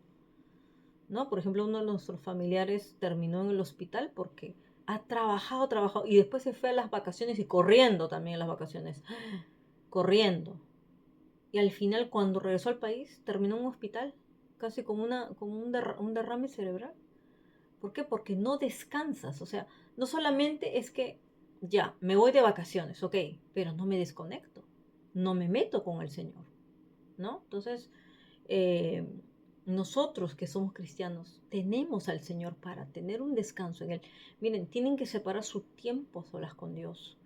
¿no? Por ejemplo, uno de nuestros familiares terminó en el hospital porque ha trabajado y después se fue a las vacaciones y corriendo también a las vacaciones, corriendo. Y al final cuando regresó al país terminó en un hospital, casi con un derrame cerebral. ¿Por qué? Porque no descansas. O sea, no solamente es que ya, me voy de vacaciones, ok, pero no me desconecto, no me meto con el Señor, ¿no? Entonces, eh, nosotros que somos cristianos tenemos al Señor para tener un descanso en Él. Miren, tienen que separar su tiempo a solas con Dios,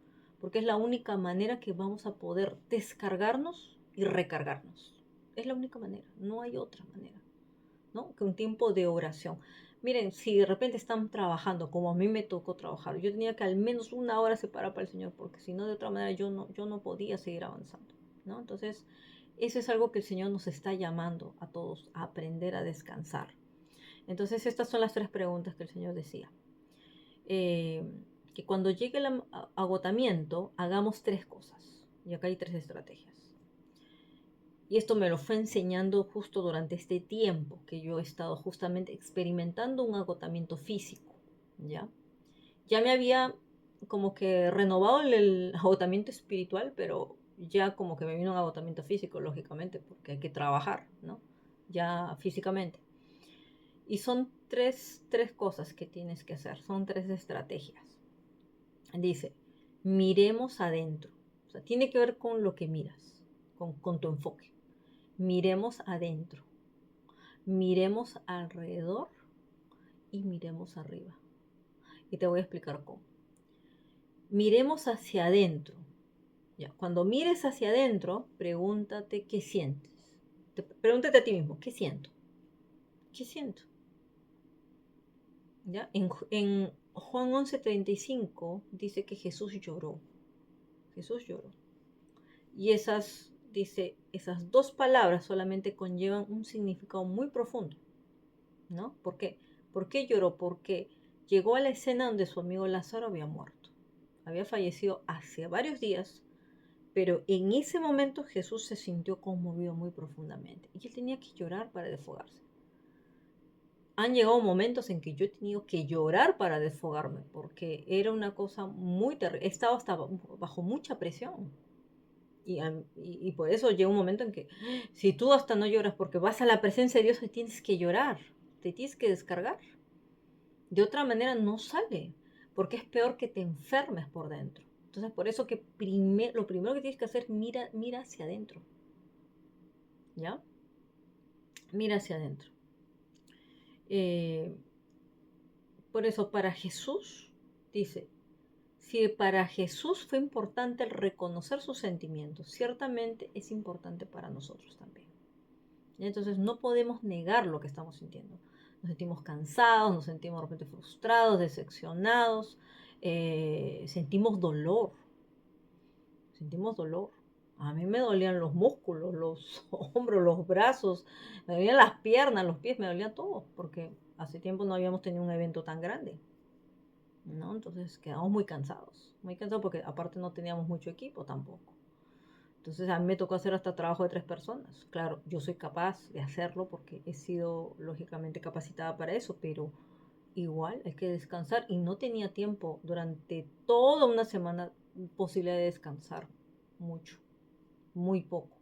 porque es la única manera que vamos a poder descargarnos y recargarnos. Es la única manera, no hay otra manera, ¿no? Que un tiempo de oración. Miren, si de repente están trabajando, como a mí me tocó trabajar, yo tenía que al menos una hora separar para el Señor, porque si no, de otra manera yo no podía seguir avanzando, ¿no? Entonces, eso es algo que el Señor nos está llamando a todos, a aprender a descansar. Entonces, estas son las tres preguntas que el Señor decía. Que cuando llegue el agotamiento, hagamos tres cosas. Y acá hay tres estrategias. Y esto me lo fue enseñando justo durante este tiempo que yo he estado justamente experimentando un agotamiento físico, ¿ya? Ya me había como que renovado el agotamiento espiritual, pero ya como que me vino un agotamiento físico, lógicamente, porque hay que trabajar, ¿no? Ya físicamente. Y son tres cosas que tienes que hacer, son tres estrategias. Dice, miremos adentro. O sea, tiene que ver con lo que miras, con tu enfoque. Miremos adentro, miremos alrededor y miremos arriba. Y te voy a explicar cómo. Miremos hacia adentro. Ya, cuando mires hacia adentro, pregúntate qué sientes. Pregúntate a ti mismo, ¿qué siento? ¿Qué siento? ¿Ya? En Juan 11:35 dice que Jesús lloró. Jesús lloró. Y esas dos palabras solamente conllevan un significado muy profundo, ¿no? ¿Por qué? ¿Por qué lloró? Porque llegó a la escena donde su amigo Lázaro había muerto. Había fallecido hace varios días, Pero en ese momento Jesús se sintió conmovido muy profundamente y él tenía que llorar para desfogarse. Han llegado momentos en que yo he tenido que llorar para desfogarme porque era una cosa muy terrible. Estaba hasta bajo mucha presión. Y por eso llega un momento en que si tú hasta no lloras porque vas a la presencia de Dios, te tienes que llorar, te tienes que descargar. De otra manera no sale, porque es peor que te enfermes por dentro. Entonces, por eso que lo primero que tienes que hacer, mira hacia adentro. ¿Ya? Mira hacia adentro. Eh, por eso, para Jesús, dice, si para Jesús fue importante el reconocer sus sentimientos, ciertamente es importante para nosotros también. Entonces no podemos negar lo que estamos sintiendo. Nos sentimos cansados, nos sentimos de repente frustrados, decepcionados, sentimos dolor, sentimos dolor. A mí me dolían los músculos, los hombros, los brazos, me dolían las piernas, los pies, me dolía todo, porque hace tiempo no habíamos tenido un evento tan grande, ¿no? Entonces quedamos muy cansados porque aparte no teníamos mucho equipo tampoco. Entonces a mí me tocó hacer hasta trabajo de 3 personas. Claro, yo soy capaz de hacerlo porque he sido lógicamente capacitada para eso, pero igual hay que descansar y no tenía tiempo durante toda una semana posible de descansar mucho, muy poco.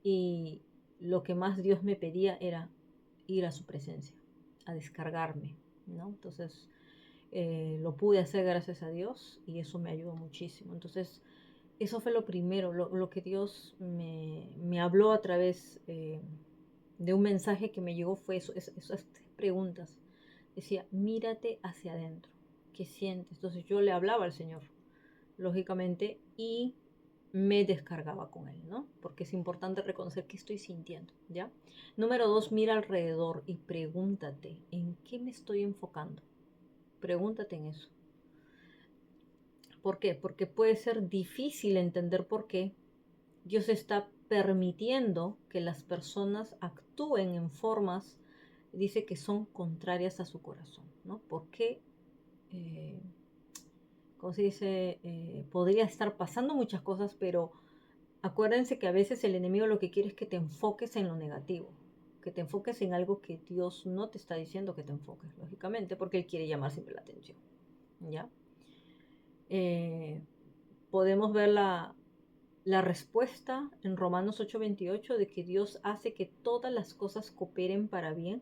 Y lo que más Dios me pedía era ir a su presencia, a descargarme, ¿no? Entonces lo pude hacer gracias a Dios y eso me ayudó muchísimo. Entonces eso fue lo primero, lo que Dios me habló a través de un mensaje que me llegó fue esas 3 preguntas. Decía, mírate hacia adentro, ¿qué sientes? Entonces yo le hablaba al Señor, lógicamente, y me descargaba con Él, ¿no? Porque es importante reconocer qué estoy sintiendo, ¿ya? Número 2, mira alrededor y pregúntate, ¿en qué me estoy enfocando? Pregúntate en eso. ¿Por qué? Porque puede ser difícil entender por qué Dios está permitiendo que las personas actúen en formas, dice que son contrarias a su corazón, ¿no? Porque, eh, como se dice, podría estar pasando muchas cosas, pero acuérdense que a veces el enemigo lo que quiere es que te enfoques en lo negativo, que te enfoques en algo que Dios no te está diciendo que te enfoques, lógicamente, porque Él quiere llamar siempre la atención, ¿ya? Eh, podemos ver la respuesta en Romanos 8:28 de que Dios hace que todas las cosas cooperen para bien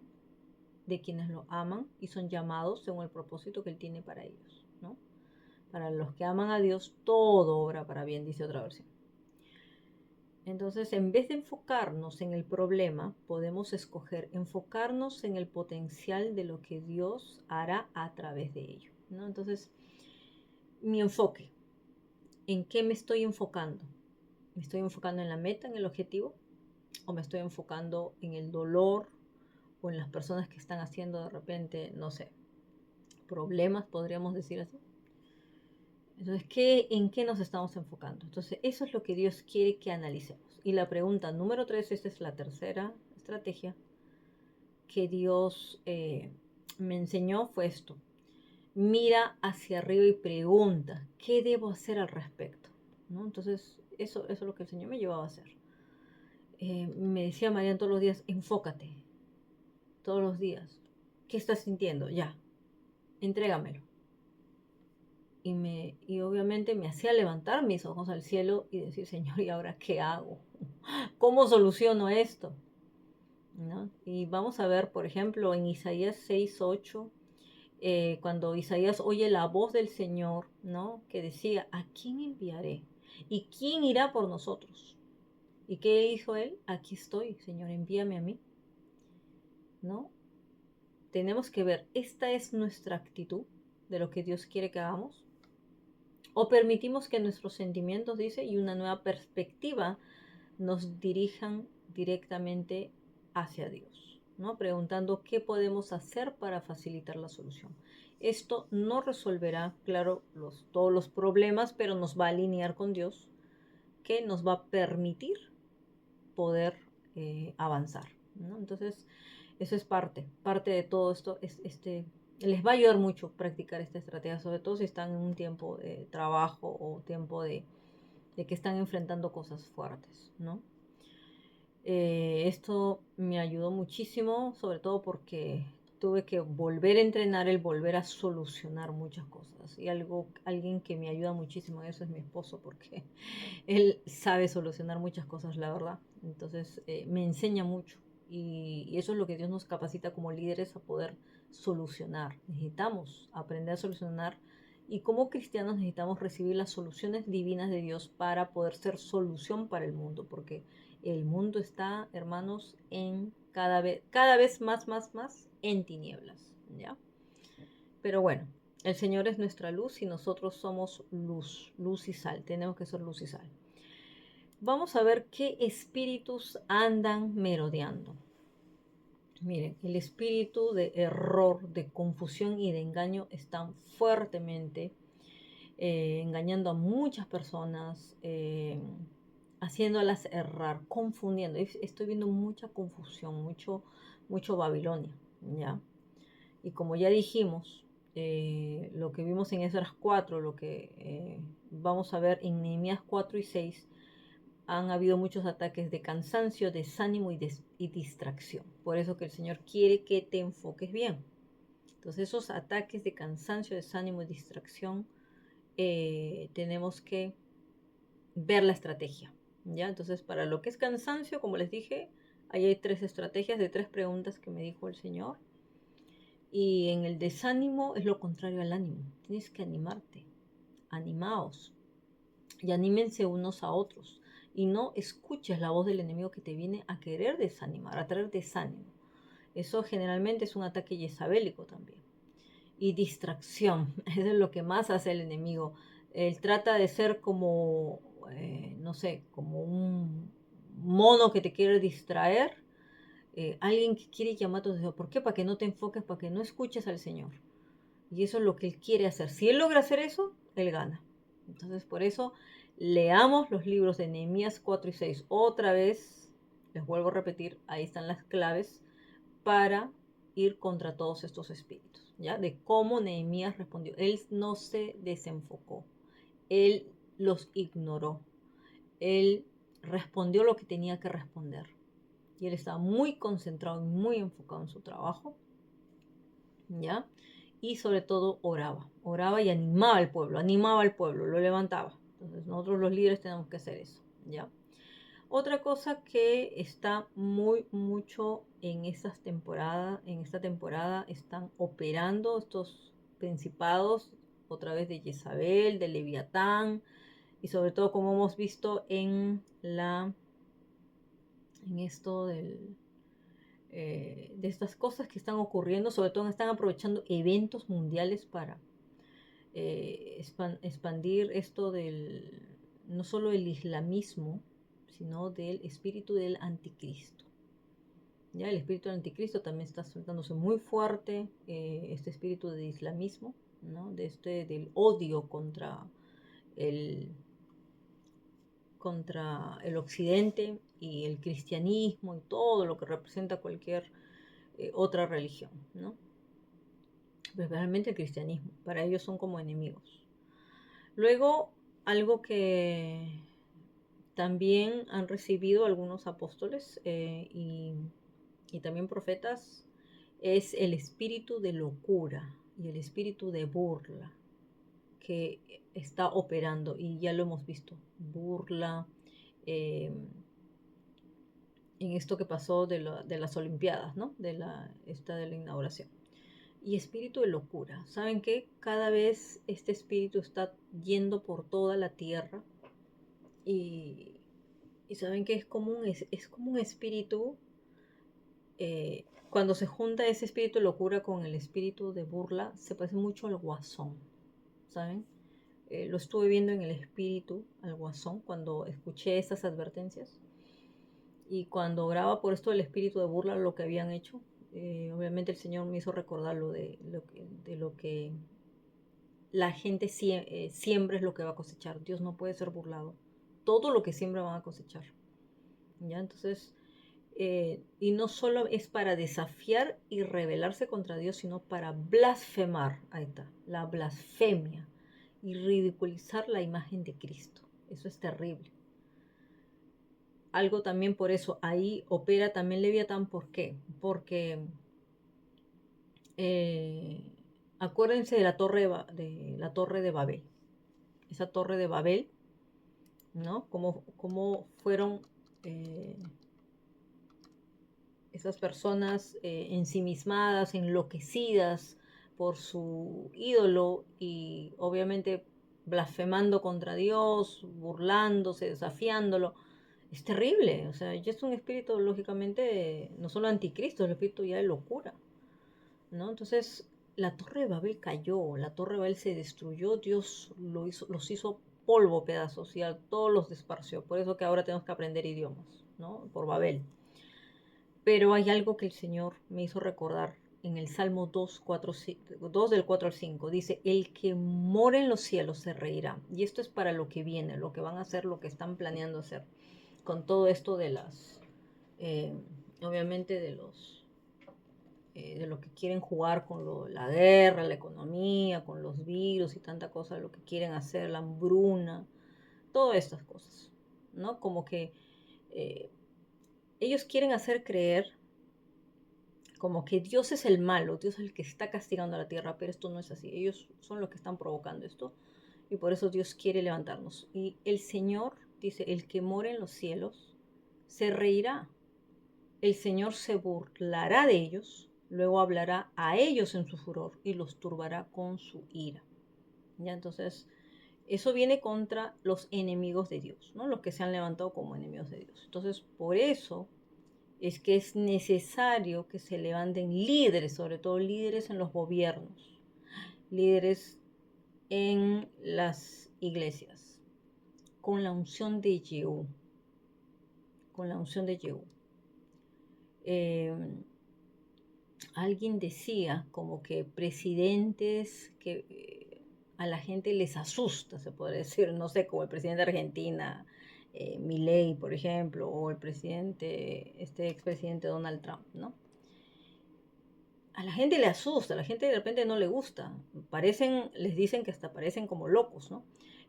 de quienes lo aman y son llamados según el propósito que Él tiene para ellos, ¿no? Para los que aman a Dios, todo obra para bien, dice otra versión. Entonces, en vez de enfocarnos en el problema, podemos escoger enfocarnos en el potencial de lo que Dios hará a través de ello, ¿no? Entonces, mi enfoque, ¿en qué me estoy enfocando? ¿Me estoy enfocando en la meta, en el objetivo? ¿O me estoy enfocando en el dolor o en las personas que están haciendo de repente, no sé, problemas, podríamos decir así? Entonces, ¿en qué nos estamos enfocando? Entonces, eso es lo que Dios quiere que analicemos. Y la pregunta número 3, esta es la tercera estrategia que Dios me enseñó, fue esto. Mira hacia arriba y pregunta, ¿qué debo hacer al respecto? ¿No? Entonces, eso es lo que el Señor me llevaba a hacer. Me decía Marian todos los días, enfócate, todos los días. ¿Qué estás sintiendo? Ya, entrégamelo. Y obviamente me hacía levantar mis ojos al cielo y decir, Señor, ¿y ahora qué hago? ¿Cómo soluciono esto? ¿No? Y vamos a ver, por ejemplo, en Isaías 6:8, cuando Isaías oye la voz del Señor, ¿no? Que decía, ¿a quién enviaré? ¿Y quién irá por nosotros? ¿Y qué hizo él? Aquí estoy, Señor, envíame a mí, ¿no? Tenemos que ver, ¿esta es nuestra actitud de lo que Dios quiere que hagamos? ¿O permitimos que nuestros sentimientos, dice, y una nueva perspectiva nos dirijan directamente hacia Dios, ¿no? Preguntando qué podemos hacer para facilitar la solución. Esto no resolverá, claro, todos los problemas, pero nos va a alinear con Dios, que nos va a permitir poder avanzar, ¿no? Entonces, eso es parte de todo esto. Les va a ayudar mucho practicar esta estrategia, sobre todo si están en un tiempo de trabajo o tiempo de que están enfrentando cosas fuertes, ¿no? Esto me ayudó muchísimo, sobre todo porque tuve que volver a entrenar el volver a solucionar muchas cosas. Y alguien que me ayuda muchísimo en eso es mi esposo, porque él sabe solucionar muchas cosas, la verdad. Entonces, me enseña mucho. Y eso es lo que Dios nos capacita como líderes a poder solucionar. Necesitamos aprender a solucionar. Y como cristianos necesitamos recibir las soluciones divinas de Dios para poder ser solución para el mundo. Porque el mundo está, hermanos, en cada vez más en tinieblas, ¿ya? Pero bueno, el Señor es nuestra luz y nosotros somos luz, luz y sal. Tenemos que ser luz y sal. Vamos a ver qué espíritus andan merodeando. Miren, el espíritu de error, de confusión y de engaño están fuertemente engañando a muchas personas, haciéndolas errar, confundiendo. Estoy viendo mucha confusión, mucho Babilonia, ¿ya? Y como ya dijimos, lo que vimos en Esdras 4, lo que vamos a ver en Nehemías 4 y 6, han habido muchos ataques de cansancio, desánimo y distracción. Por eso que el Señor quiere que te enfoques bien. Entonces esos ataques de cansancio, desánimo y distracción, tenemos que ver la estrategia, ¿ya? Entonces, para lo que es cansancio, como les dije, ahí hay 3 estrategias de 3 preguntas que me dijo el Señor. Y en el desánimo es lo contrario al ánimo. Tienes que animarte. Animaos. Y anímense unos a otros. Y no escuches la voz del enemigo que te viene a querer desanimar, a traer desánimo. Eso generalmente es un ataque jezabélico también. Y distracción. Eso es lo que más hace el enemigo. Él trata de ser como, no sé, como un mono que te quiere distraer, alguien que quiere llamar tu atención. ¿Por qué? Para que no te enfoques, para que no escuches al Señor. Y eso es lo que Él quiere hacer. Si Él logra hacer eso, Él gana. Entonces, por eso, leamos los libros de Nehemías 4 y 6. Otra vez, les vuelvo a repetir, ahí están las claves para ir contra todos estos espíritus, ¿ya? De cómo Nehemías respondió. Él no se desenfocó, él los ignoró, él respondió lo que tenía que responder. Y él estaba muy concentrado y muy enfocado en su trabajo, ¿ya? Y sobre todo oraba y animaba al pueblo, lo levantaba. Entonces nosotros los líderes tenemos que hacer eso, ¿ya? Otra cosa que está mucho en esta temporada están operando estos principados, otra vez de Jezabel, de Leviatán, y sobre todo como hemos visto en esto de estas cosas que están ocurriendo, sobre todo están aprovechando eventos mundiales para expandir esto no solo el islamismo, sino del espíritu del anticristo. Ya el espíritu del anticristo también está soltándose muy fuerte, este espíritu de islamismo, ¿no? Del odio el, contra el occidente y el cristianismo y todo lo que representa cualquier otra religión, ¿no? Pero realmente el cristianismo, para ellos son como enemigos. Luego, algo que también han recibido algunos apóstoles y también profetas es el espíritu de locura y el espíritu de burla que está operando, y ya lo hemos visto, burla eh, en esto que pasó de las Olimpiadas, ¿no? De la inauguración. Y espíritu de locura. ¿Saben qué? Cada vez este espíritu está yendo por toda la tierra y, y saben que es como un espíritu, cuando se junta ese espíritu de locura con el espíritu de burla, se parece mucho al guasón, ¿saben? Lo estuve viendo en el espíritu, al guasón, cuando escuché esas advertencias. Y cuando oraba por esto del espíritu de burla, lo que habían hecho, obviamente el Señor me hizo recordar de lo que la gente siembra es lo que va a cosechar. Dios no puede ser burlado. Todo lo que siembra van a cosechar. ¿Ya? Entonces, y no solo es para desafiar y rebelarse contra Dios, sino para blasfemar. Ahí está, la blasfemia y ridiculizar la imagen de Cristo. Eso es terrible. Algo también por eso, ahí opera también Leviatán. ¿Por qué? Porque eh, acuérdense de la torre de Babel. Esa torre de Babel, ¿no? Cómo fueron eh, esas personas ensimismadas, enloquecidas por su ídolo y obviamente blasfemando contra Dios, burlándose, desafiándolo. Es terrible, o sea, ya es un espíritu lógicamente no solo anticristo, es el espíritu ya de locura, ¿no? Entonces, la torre de Babel cayó, la torre de Babel se destruyó, Dios los hizo polvo, pedazos, y a todos los disparció. Por eso que ahora tenemos que aprender idiomas, ¿no? Por Babel. Pero hay algo que el Señor me hizo recordar en el Salmo 2 del 4 al 5. Dice, el que mora en los cielos se reirá. Y esto es para lo que viene, lo que van a hacer, lo que están planeando hacer. Con todo esto de las, eh, obviamente de lo que quieren jugar con la guerra, la economía, con los virus y tanta cosa, lo que quieren hacer, la hambruna, todas estas cosas, ¿no? Como que eh, ellos quieren hacer creer como que Dios es el malo, Dios es el que está castigando a la tierra, pero esto no es así. Ellos son los que están provocando esto y por eso Dios quiere levantarnos. Y el Señor dice, el que mora en los cielos se reirá. El Señor se burlará de ellos, luego hablará a ellos en su furor y los turbará con su ira. ¿Ya? Entonces, eso viene contra los enemigos de Dios, ¿no? Los que se han levantado como enemigos de Dios. Entonces, por eso es que es necesario que se levanten líderes, sobre todo líderes en los gobiernos, líderes en las iglesias, con la unción de Jehú, con la unción de Jehú. Eh, Alguien decía como que presidentes que a la gente les asusta, se puede decir, no sé, como el presidente de Argentina, Milei, por ejemplo, o el presidente, este expresidente Donald Trump, ¿no? A la gente le asusta, a la gente de repente no le gusta, les dicen que hasta parecen como locos, ¿no?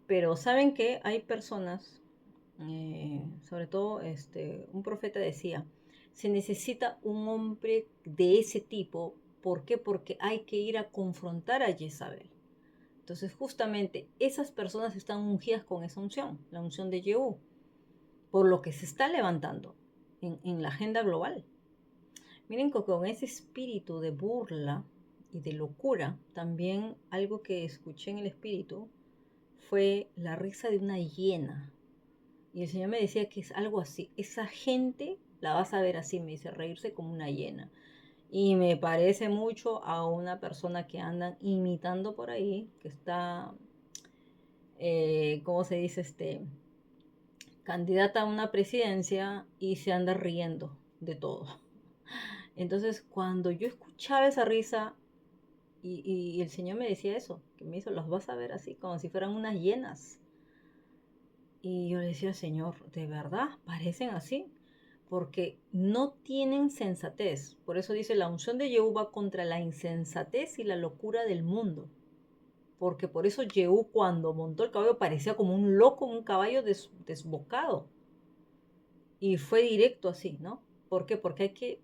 Pero saben que hay personas, sobre todo un profeta decía, se necesita un hombre de ese tipo. ¿Por qué? Porque hay que ir a confrontar a Jezabel. Entonces, justamente esas personas están ungidas con esa unción, la unción de Jehú, por lo que se está levantando en la agenda global. Miren que con ese espíritu de burla y de locura, también algo que escuché en el espíritu fue la risa de una hiena. Y el Señor me decía que es algo así. Esa gente la vas a ver así, me dice, reírse como una hiena. Y me parece mucho a una persona que andan imitando por ahí, que está, ¿cómo se dice? Candidata a una presidencia y se anda riendo de todo. Entonces, cuando yo escuchaba esa risa y el Señor me decía eso, que me hizo, los vas a ver así, como si fueran unas hienas. Y yo le decía, Señor, ¿de verdad parecen así? Porque no tienen sensatez. Por eso dice, la unción de Jehú va contra la insensatez y la locura del mundo. Porque por eso Jehú cuando montó el caballo parecía como un loco, un caballo desbocado. Y fue directo así, ¿no? ¿Por qué? Porque hay que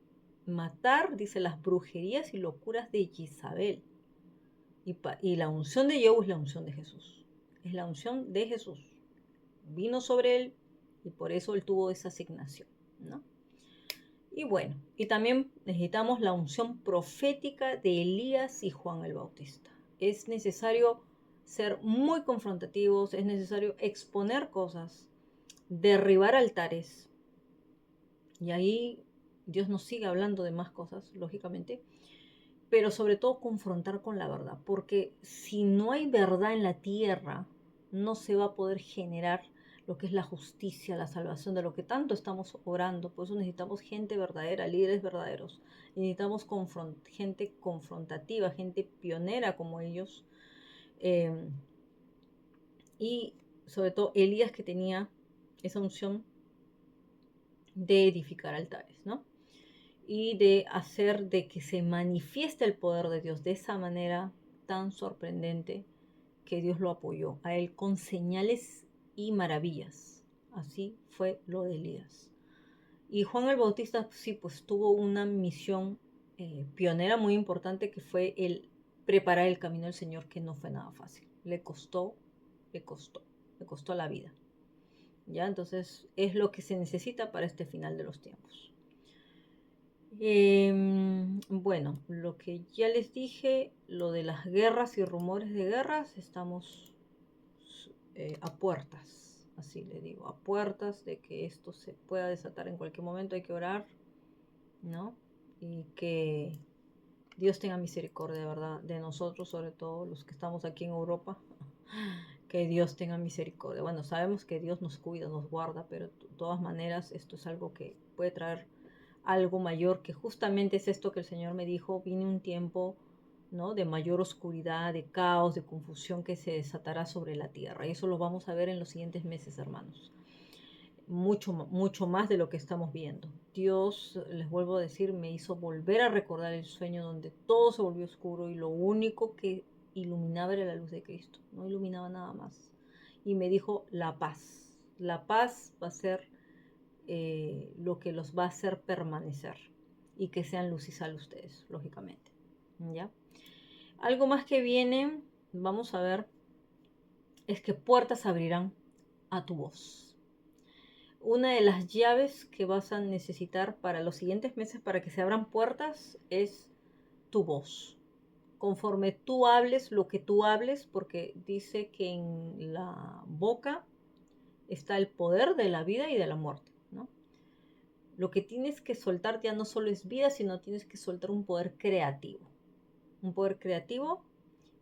matar, dice, las brujerías y locuras de Jezabel. Y la unción de Jehú es la unción de Jesús. Es la unción de Jesús. Vino sobre él y por eso él tuvo esa asignación, ¿no? Y bueno, y también necesitamos la unción profética de Elías y Juan el Bautista. Es necesario ser muy confrontativos, es necesario exponer cosas, derribar altares. Y ahí Dios nos sigue hablando de más cosas, lógicamente, pero sobre todo confrontar con la verdad, porque si no hay verdad en la tierra, no se va a poder generar lo que es la justicia, la salvación, de lo que tanto estamos orando. Por eso necesitamos gente verdadera, líderes verdaderos. Necesitamos gente confrontativa, gente pionera como ellos. Eh, y sobre todo Elías, que tenía esa unción de edificar altares, ¿no? Y de hacer de que se manifieste el poder de Dios de esa manera tan sorprendente, que Dios lo apoyó a él con señales y maravillas. Así fue lo de Elías. Y Juan el Bautista, sí, pues tuvo una misión pionera muy importante, que fue el preparar el camino del Señor, que no fue nada fácil. Le costó, le costó, le costó la vida. ¿Ya? Entonces es lo que se necesita para este final de los tiempos. Bueno, lo que ya les dije, lo de las guerras y rumores de guerras, estamos a puertas, así le digo, a puertas de que esto se pueda desatar en cualquier momento. Hay que orar, ¿no? Y que Dios tenga misericordia, de verdad, de nosotros, sobre todo los que estamos aquí en Europa. Que Dios tenga misericordia. Bueno, sabemos que Dios nos cuida, nos guarda, pero de todas maneras esto es algo que puede traer algo mayor, que justamente es esto que el Señor me dijo: viene un tiempo, ¿no?, de mayor oscuridad, de caos, de confusión, que se desatará sobre la tierra. Y eso lo vamos a ver en los siguientes meses, hermanos. Mucho, mucho más de lo que estamos viendo. Dios, les vuelvo a decir, me hizo volver a recordar el sueño donde todo se volvió oscuro y lo único que iluminaba era la luz de Cristo, no iluminaba nada más. Y me dijo: la paz va a ser lo que los va a hacer permanecer, y que sean luz y sal ustedes, lógicamente. ¿Ya? Algo más que viene, vamos a ver, es que puertas abrirán a tu voz. Una de las llaves que vas a necesitar para los siguientes meses para que se abran puertas es tu voz. Conforme tú hables lo que tú hables, porque dice que en la boca está el poder de la vida y de la muerte, ¿no? Lo que tienes que soltar ya no solo es vida, sino tienes que soltar un poder creativo. Un poder creativo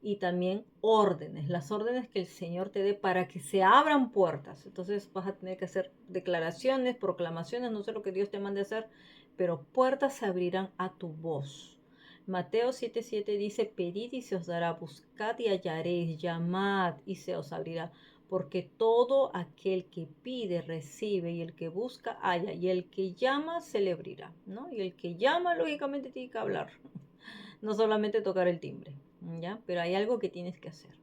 y también órdenes, las órdenes que el Señor te dé para que se abran puertas. Entonces vas a tener que hacer declaraciones, proclamaciones, no sé lo que Dios te mande a hacer, pero puertas se abrirán a tu voz. Mateo 7:7 dice: pedid y se os dará, buscad y hallaréis, llamad y se os abrirá. Porque todo aquel que pide recibe, y el que busca halla, y el que llama se le abrirá, ¿no? Y el que llama lógicamente tiene que hablar, no solamente tocar el timbre, ¿ya? Pero hay algo que tienes que hacer.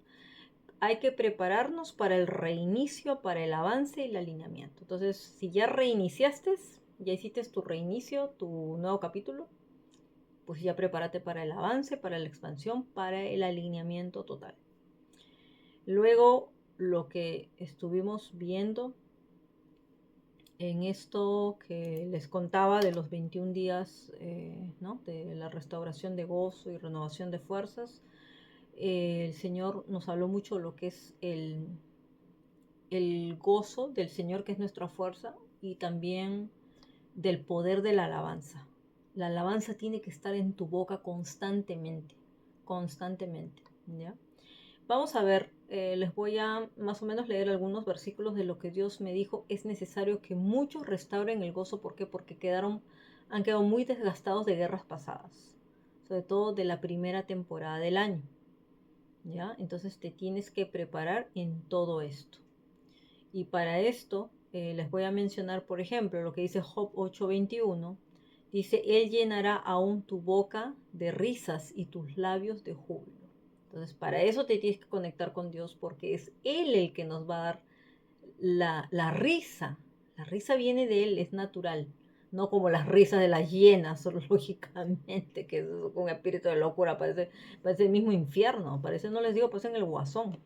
Hay que prepararnos para el reinicio, para el avance y el alineamiento. Entonces, si ya reiniciaste, ya hiciste tu reinicio, tu nuevo capítulo, pues ya prepárate para el avance, para la expansión, para el alineamiento total. Luego, lo que estuvimos viendo en esto que les contaba de los 21 días, ¿no?, de la restauración de gozo y renovación de fuerzas, el Señor nos habló mucho de lo que es el gozo del Señor, que es nuestra fuerza, y también del poder de la alabanza. La alabanza tiene que estar en tu boca constantemente, constantemente, ¿ya? Vamos a ver, les voy a más o menos leer algunos versículos de lo que Dios me dijo. Es necesario que muchos restauren el gozo. ¿Por qué? Porque han quedado muy desgastados de guerras pasadas, sobre todo de la primera temporada del año, ¿ya? Entonces te tienes que preparar en todo esto. Y para esto les voy a mencionar, por ejemplo, lo que dice Job 8:21. Dice: Él llenará aún tu boca de risas y tus labios de júbilo. Entonces, para eso te tienes que conectar con Dios, porque es Él el que nos va a dar la risa. La risa viene de Él, es natural. No como las risas de las hienas, lógicamente, que es un espíritu de locura, parece el mismo infierno. Parece, no les digo, pues en el guasón.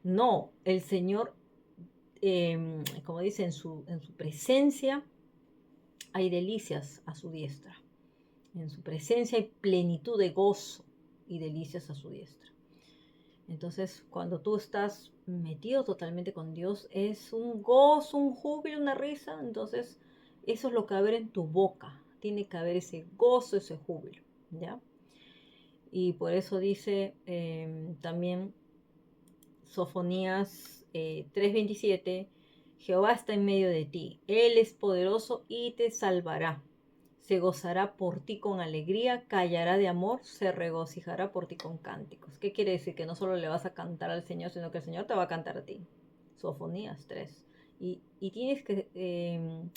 No, el Señor, como dice, en su presencia hay delicias a su diestra. En su presencia hay plenitud de gozo y delicias a su diestra. Entonces, cuando tú estás metido totalmente con Dios, es un gozo, un júbilo, una risa. Entonces, eso es lo que va a haber en tu boca. Tiene que haber ese gozo, ese júbilo, ¿ya? Y por eso dice también Sofonías 3:27, Jehová está en medio de ti, Él es poderoso y te salvará. Se gozará por ti con alegría, callará de amor, se regocijará por ti con cánticos. ¿Qué quiere decir? Que no solo le vas a cantar al Señor, sino que el Señor te va a cantar a ti. Sofonías 3. Y tienes que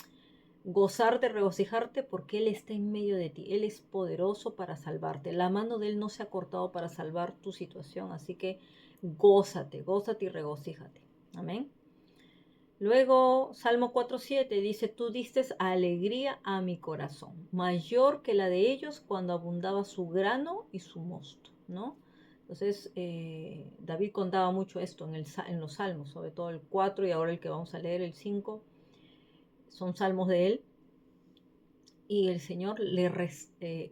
gozarte, regocijarte, porque Él está en medio de ti. Él es poderoso para salvarte. La mano de Él no se ha cortado para salvar tu situación. Así que gózate, gózate y regocíjate. Amén. Luego, Salmo 4:7 dice, tú diste alegría a mi corazón, mayor que la de ellos cuando abundaba su grano y su mosto, ¿no? Entonces, David contaba mucho esto en los salmos, sobre todo el 4 y ahora el que vamos a leer, el 5, son salmos de él. Y el Señor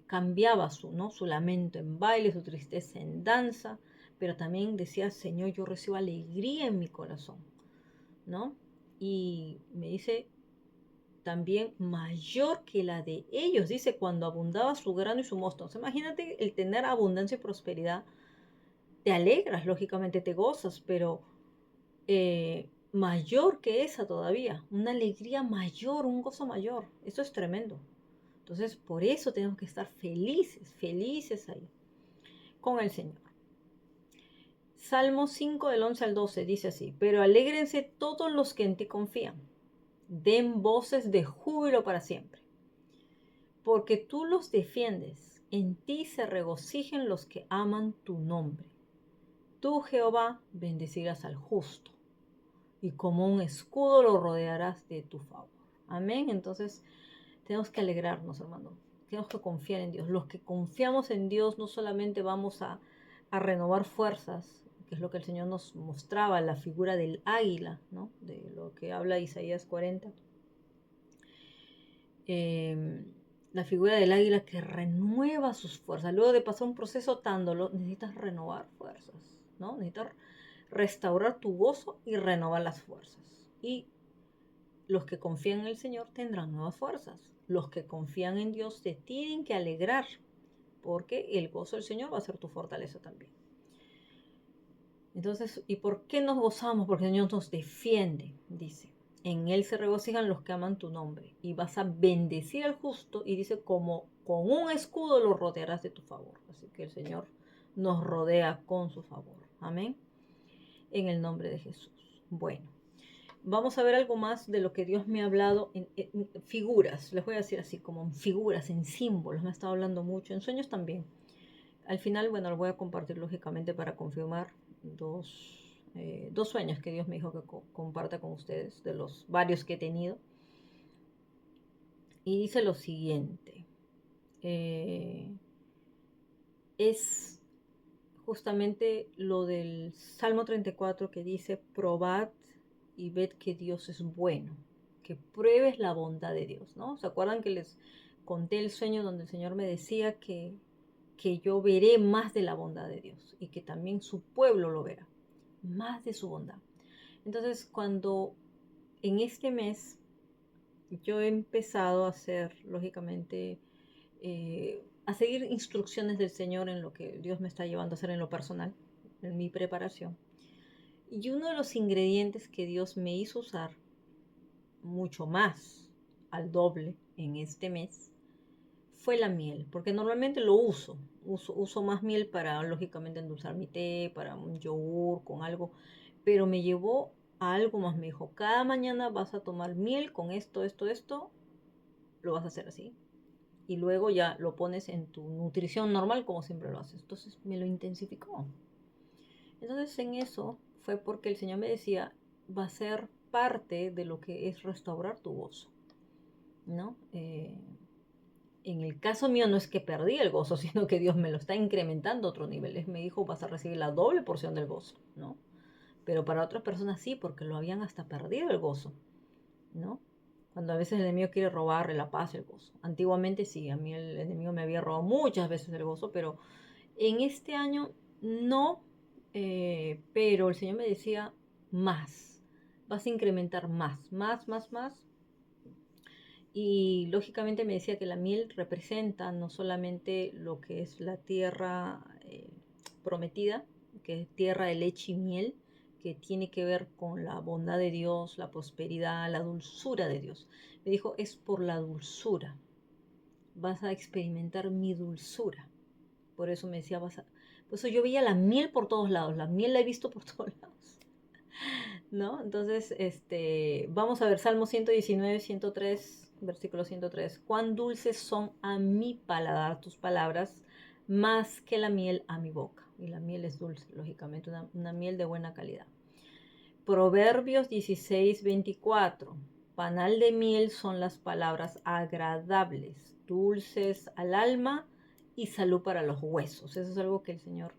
cambiaba ¿no? su lamento en baile, su tristeza en danza, pero también decía, Señor, yo recibo alegría en mi corazón, ¿no? Y me dice también mayor que la de ellos, dice, cuando abundaba su grano y su mosto. O sea, imagínate el tener abundancia y prosperidad, te alegras, lógicamente te gozas, pero mayor que esa todavía, una alegría mayor, un gozo mayor, eso es tremendo. Entonces, por eso tenemos que estar felices, felices ahí, con el Señor. Salmo 5 del 11 al 12 dice así, pero alégrense todos los que en ti confían, den voces de júbilo para siempre, porque tú los defiendes, en ti se regocijen los que aman tu nombre. Tú, Jehová, bendecirás al justo, y como un escudo lo rodearás de tu favor. Amén. Entonces, tenemos que alegrarnos, hermano. Tenemos que confiar en Dios. Los que confiamos en Dios no solamente vamos a renovar fuerzas, que es lo que el Señor nos mostraba, la figura del águila, ¿no? De lo que habla Isaías 40. La figura del águila que renueva sus fuerzas. Luego de pasar un proceso tan doloroso, necesitas renovar fuerzas, ¿no? Necesitas restaurar tu gozo y renovar las fuerzas. Y los que confían en el Señor tendrán nuevas fuerzas. Los que confían en Dios se tienen que alegrar, porque el gozo del Señor va a ser tu fortaleza también. Entonces, ¿y por qué nos gozamos? Porque el Señor nos defiende, dice. En Él se regocijan los que aman tu nombre. Y vas a bendecir al justo. Y dice, como con un escudo lo rodearás de tu favor. Así que el Señor nos rodea con su favor. Amén. En el nombre de Jesús. Bueno. Vamos a ver algo más de lo que Dios me ha hablado en figuras, les voy a decir así, como en figuras, en símbolos, me ha estado hablando mucho, en sueños también. Al final, bueno, lo voy a compartir lógicamente para confirmar dos sueños que Dios me dijo que comparta con ustedes, de los varios que he tenido. Y dice lo siguiente, es justamente lo del Salmo 34 que dice, probad y ved que Dios es bueno, que pruebes la bondad de Dios, ¿no? ¿Se acuerdan que les conté el sueño donde el Señor me decía que yo veré más de la bondad de Dios y que también su pueblo lo verá, más de su bondad? Entonces, cuando en este mes yo he empezado a hacer, lógicamente, a seguir instrucciones del Señor en lo que Dios me está llevando a hacer en lo personal, en mi preparación. Y uno de los ingredientes que Dios me hizo usar mucho más, al doble, en este mes, fue la miel, porque normalmente lo uso más miel para, lógicamente, endulzar mi té, para un yogur, con algo, pero me llevó a algo más, me dijo, cada mañana vas a tomar miel con esto, lo vas a hacer así, y luego ya lo pones en tu nutrición normal como siempre lo haces. Entonces me lo intensificó. Entonces en eso fue porque el Señor me decía, va a ser parte de lo que es restaurar tu gozo, ¿no? En el caso mío no es que perdí el gozo, sino que Dios me lo está incrementando a otro nivel. Él me dijo, vas a recibir la doble porción del gozo, ¿no? Pero para otras personas sí, porque lo habían hasta perdido el gozo, ¿no? Cuando a veces el enemigo quiere robarle la paz y el gozo. Antiguamente sí, a mí el enemigo me había robado muchas veces el gozo, pero en este año no, pero el Señor me decía más, vas a incrementar más. Y lógicamente me decía que la miel representa no solamente lo que es la tierra prometida, que es tierra de leche y miel, que tiene que ver con la bondad de Dios, la prosperidad, la dulzura de Dios. Me dijo, es por la dulzura, vas a experimentar mi dulzura. Por eso me decía, por eso yo veía la miel por todos lados, la miel la he visto por todos lados, ¿no? Entonces, vamos a ver Salmo 119, 103, versículo 103. Cuán dulces son a mi paladar tus palabras, más que la miel a mi boca. Y la miel es dulce, lógicamente, una miel de buena calidad. Proverbios 16:24. Panal de miel son las palabras agradables, dulces al alma y salud para los huesos. Eso es algo que el Señor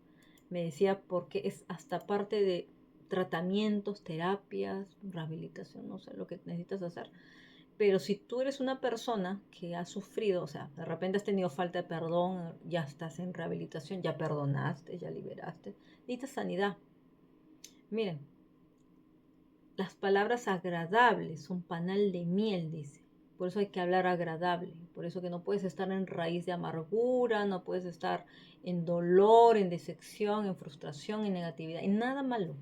me decía porque es hasta parte de tratamientos, terapias, rehabilitación, no sé lo que necesitas hacer. Pero si tú eres una persona que ha sufrido, o sea, de repente has tenido falta de perdón, ya estás en rehabilitación, ya perdonaste, ya liberaste, necesitas sanidad. Miren, las palabras agradables son panal de miel, dice. Por eso hay que hablar agradable. Por eso que no puedes estar en raíz de amargura, no puedes estar en dolor, en decepción, en frustración, en negatividad, en nada malo.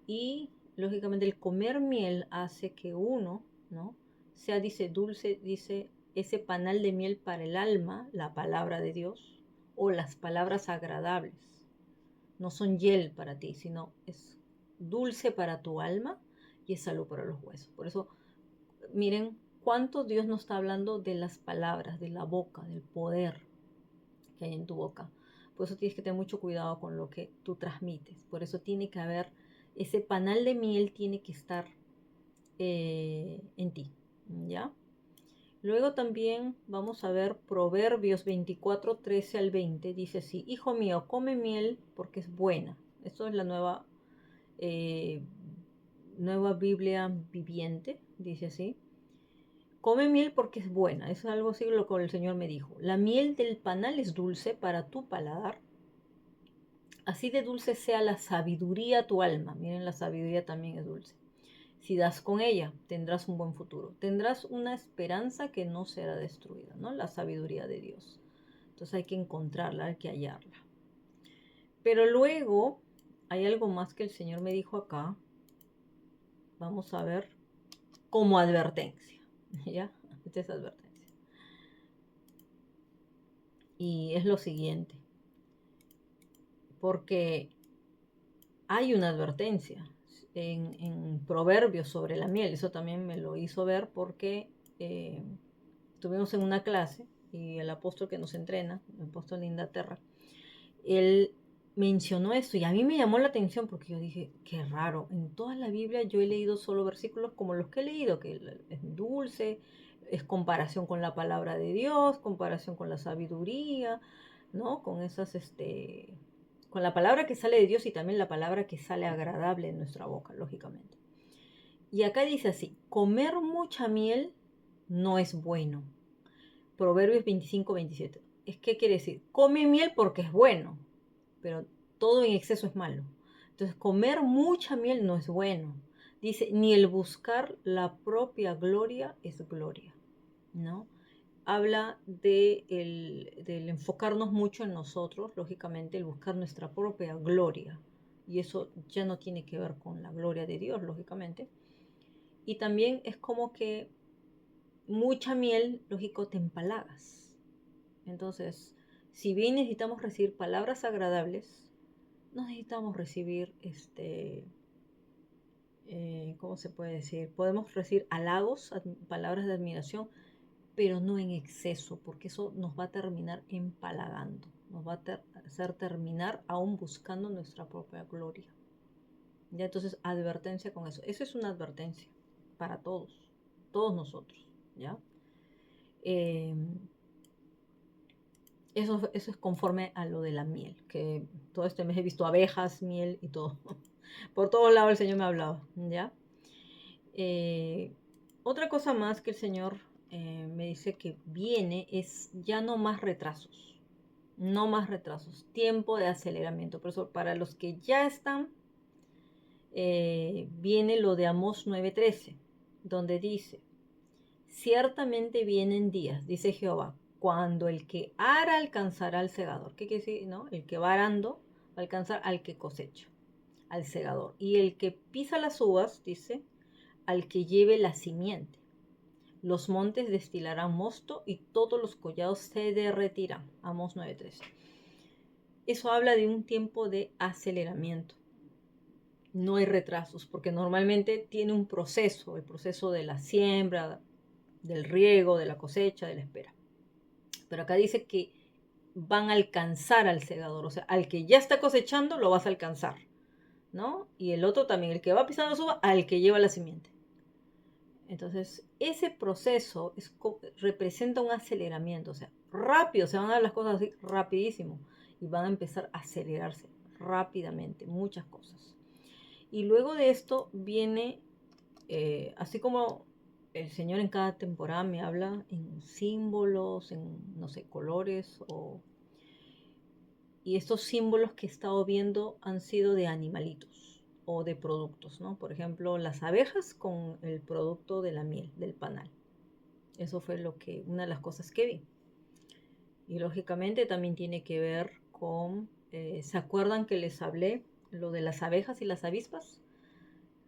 Y lógicamente el comer miel hace que uno, ¿no? Sea, dice, dulce, dice, ese panal de miel para el alma, la palabra de Dios, o las palabras agradables. No son hiel para ti, sino es dulce para tu alma y es salud para los huesos. Por eso, miren cuánto Dios nos está hablando de las palabras, de la boca, del poder que hay en tu boca. Por eso tienes que tener mucho cuidado con lo que tú transmites. Por eso tiene que haber, ese panal de miel tiene que estar en ti, ¿ya? Luego también vamos a ver Proverbios 24:13 al 20. Dice así: Hijo mío, come miel porque es buena. Esto es la eh, nueva Biblia viviente, dice así. Come miel porque es buena. Eso es algo así lo que el Señor me dijo. La miel del panal es dulce para tu paladar. Así de dulce sea la sabiduría a tu alma. Miren, la sabiduría también es dulce. Si das con ella, tendrás un buen futuro. Tendrás una esperanza que no será destruida, ¿no? La sabiduría de Dios. Entonces hay que encontrarla, hay que hallarla. Pero luego hay algo más que el Señor me dijo acá. Vamos a ver como advertencia, ¿ya? Esta es advertencia. Y es lo siguiente. Porque hay una advertencia en Proverbios sobre la miel. Eso también me lo hizo ver porque estuvimos en una clase y el apóstol que nos entrena, el apóstol de Inglaterra, él mencionó esto y a mí me llamó la atención porque yo dije, qué raro, en toda la Biblia yo he leído solo versículos como los que he leído, que es dulce, es comparación con la palabra de Dios, comparación con la sabiduría, ¿no? Con esas, con la palabra que sale de Dios y también la palabra que sale agradable en nuestra boca, lógicamente. Y acá dice así: comer mucha miel no es bueno. Proverbios 25:27. ¿Qué quiere decir? Come miel porque es bueno, pero todo en exceso es malo. Entonces, comer mucha miel no es bueno. Dice, ni el buscar la propia gloria es gloria, ¿no? Habla del enfocarnos mucho en nosotros, lógicamente, el buscar nuestra propia gloria. Y eso ya no tiene que ver con la gloria de Dios, lógicamente. Y también es como que mucha miel, lógico, te empalagas. Entonces, si bien necesitamos recibir palabras agradables, no necesitamos recibir, ¿cómo se puede decir? Podemos recibir halagos, palabras de admiración, pero no en exceso, porque eso nos va a terminar empalagando, nos va a hacer terminar aún buscando nuestra propia gloria. Ya, entonces, advertencia con eso. Eso es una advertencia para todos nosotros, ¿ya? Eh, eso es conforme a lo de la miel, que todo este mes he visto abejas, miel y todo. Por todos lados el Señor me ha hablado, ¿ya? Otra cosa más que el Señor me dice que viene es ya no más retrasos, no más retrasos, tiempo de aceleramiento. Por eso, para los que ya están, viene lo de Amós 9:13, donde dice: ciertamente vienen días, dice Jehová, cuando el que ara alcanzará al segador. ¿Qué quiere decir? ¿No? El que va arando va a alcanzar al que cosecha, al segador. Y el que pisa las uvas, dice, al que lleve la simiente. Los montes destilarán mosto y todos los collados se derretirán. Amós 9:13. Eso habla de un tiempo de aceleramiento. No hay retrasos, porque normalmente tiene un proceso, el proceso de la siembra, del riego, de la cosecha, de la espera. Pero acá dice que van a alcanzar al segador, o sea, al que ya está cosechando lo vas a alcanzar, ¿no? Y el otro también, el que va pisando la uva, al que lleva la simiente. Entonces, ese proceso representa un aceleramiento, o sea, rápido, se van a dar las cosas así rapidísimo y van a empezar a acelerarse rápidamente, muchas cosas. Y luego de esto viene, así como el Señor en cada temporada me habla en símbolos, en, no sé, colores, y estos símbolos que he estado viendo han sido de animalitos o de productos, ¿no? Por ejemplo, las abejas con el producto de la miel, del panal. Eso fue una de las cosas que vi. Y lógicamente también tiene que ver con, ¿se acuerdan que les hablé lo de las abejas y las avispas?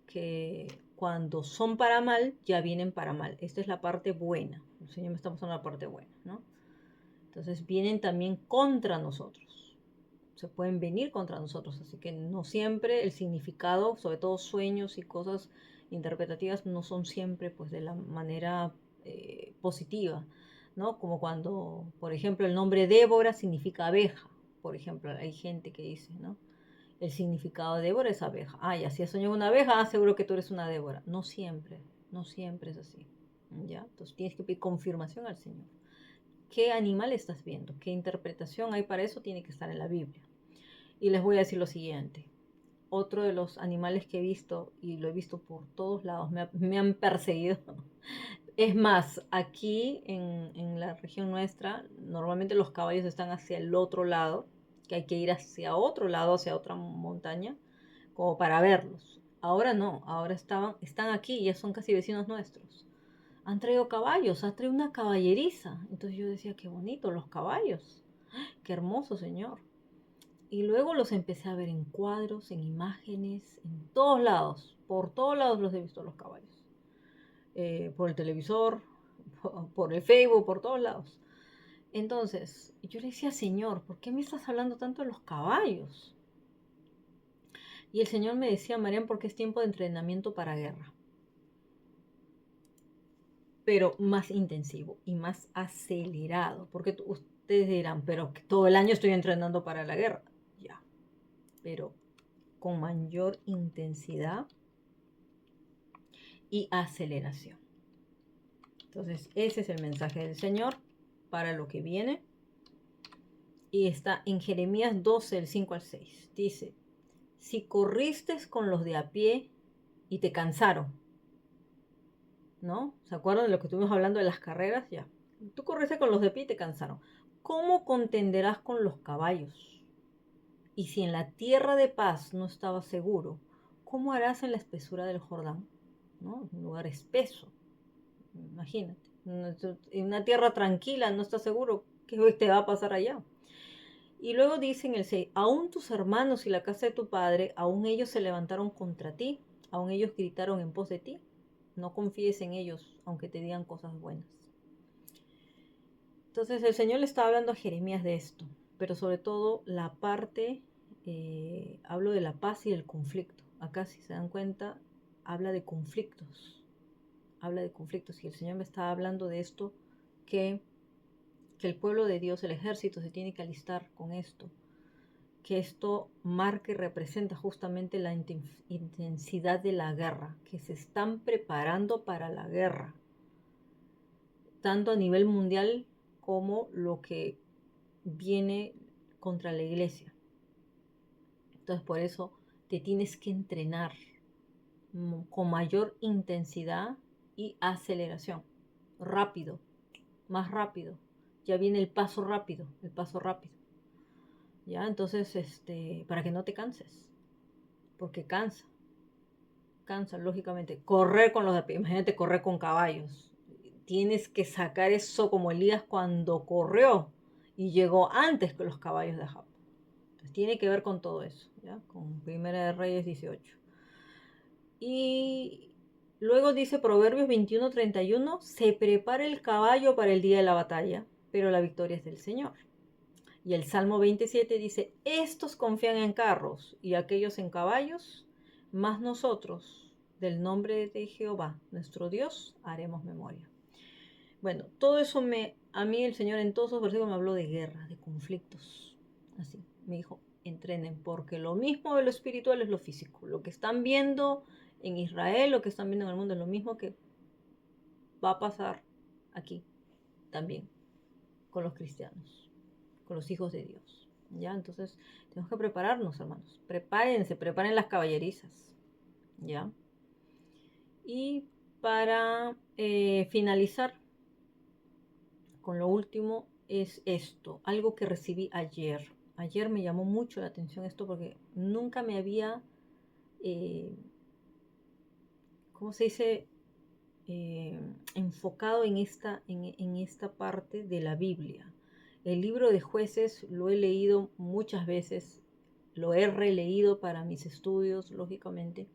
Que cuando son para mal, ya vienen para mal. Esta es la parte buena. El Señor me está mostrando la parte buena, ¿no? Entonces vienen también contra nosotros. Se pueden venir contra nosotros. Así que no siempre el significado, sobre todo sueños y cosas interpretativas, no son siempre pues de la manera positiva, ¿no? Como cuando, por ejemplo, el nombre Débora significa abeja. Por ejemplo, hay gente que dice, ¿no? El significado de Débora es abeja. Ah, ya, si has soñado una abeja, seguro que tú eres una Débora. No siempre, no siempre es así. ¿Ya? Entonces tienes que pedir confirmación al Señor. ¿Qué animal estás viendo? ¿Qué interpretación hay para eso? Tiene que estar en la Biblia. Y les voy a decir lo siguiente. Otro de los animales que he visto, y lo he visto por todos lados, me han perseguido. Es más, aquí en la región nuestra, normalmente los caballos están hacia el otro lado, que hay que ir hacia otro lado, hacia otra montaña, como para verlos. Ahora no, ahora están aquí, ya son casi vecinos nuestros. Han traído caballos, han traído una caballeriza. Entonces yo decía, qué bonito, los caballos. Qué hermoso, señor. Y luego los empecé a ver en cuadros, en imágenes, en todos lados. Por todos lados los he visto los caballos. Por el televisor, por el Facebook, por todos lados. Entonces, yo le decía, Señor, ¿por qué me estás hablando tanto de los caballos? Y el Señor me decía, Marian, porque es tiempo de entrenamiento para guerra. Pero más intensivo y más acelerado. Porque ustedes dirán, pero que todo el año estoy entrenando para la guerra. Ya, pero con mayor intensidad y aceleración. Entonces, ese es el mensaje del Señor para lo que viene. Y está en Jeremías 12, del 5 al 6. Dice, si corriste con los de a pie y te cansaron, ¿no? ¿Se acuerdan de lo que estuvimos hablando de las carreras? Ya. Tú corriste con los de a pie y te cansaron. ¿Cómo contenderás con los caballos? Y si en la tierra de paz no estabas seguro, ¿cómo harás en la espesura del Jordán? ¿No? Un lugar espeso. Imagínate. En una tierra tranquila no estás seguro qué te va a pasar allá. Y luego dice en el 6, aún tus hermanos y la casa de tu padre, aún ellos se levantaron contra ti, aún ellos gritaron en pos de ti. No confíes en ellos, aunque te digan cosas buenas. Entonces el Señor le estaba hablando a Jeremías de esto, pero sobre todo la parte, hablo de la paz y del conflicto. Acá, si se dan cuenta, habla de conflictos, y el Señor me estaba hablando de esto, que el pueblo de Dios, el ejército, se tiene que alistar con esto, que esto marca y representa justamente la intensidad de la guerra, que se están preparando para la guerra, tanto a nivel mundial como lo que viene contra la iglesia. Entonces por eso te tienes que entrenar con mayor intensidad y aceleración, rápido, más rápido. Ya viene el paso rápido, el paso rápido. ¿Ya? Entonces, para que no te canses, porque cansa, lógicamente. Correr con los de pie, imagínate correr con caballos. Tienes que sacar eso como Elías cuando corrió y llegó antes que los caballos de Ahab. Entonces, tiene que ver con todo eso, ¿ya? Con Primera de Reyes 18. Y luego dice Proverbios 21:31, se prepara el caballo para el día de la batalla, pero la victoria es del Señor. Y el Salmo 27 dice, estos confían en carros y aquellos en caballos, mas nosotros, del nombre de Jehová, nuestro Dios, haremos memoria. Bueno, todo eso a mí el Señor en todos esos versículos me habló de guerra, de conflictos. Así, me dijo, entrenen, porque lo mismo de lo espiritual es lo físico. Lo que están viendo en Israel, lo que están viendo en el mundo es lo mismo que va a pasar aquí también con los cristianos, con los hijos de Dios. ¿Ya? Entonces, tenemos que prepararnos, hermanos. Prepárense, preparen las caballerizas. ¿Ya? Y para finalizar con lo último es esto, algo que recibí ayer. Ayer me llamó mucho la atención esto porque nunca me había, eh, ¿cómo se dice? Enfocado en esta parte de la Biblia. El libro de Jueces lo he leído muchas veces, lo he releído para mis estudios, lógicamente,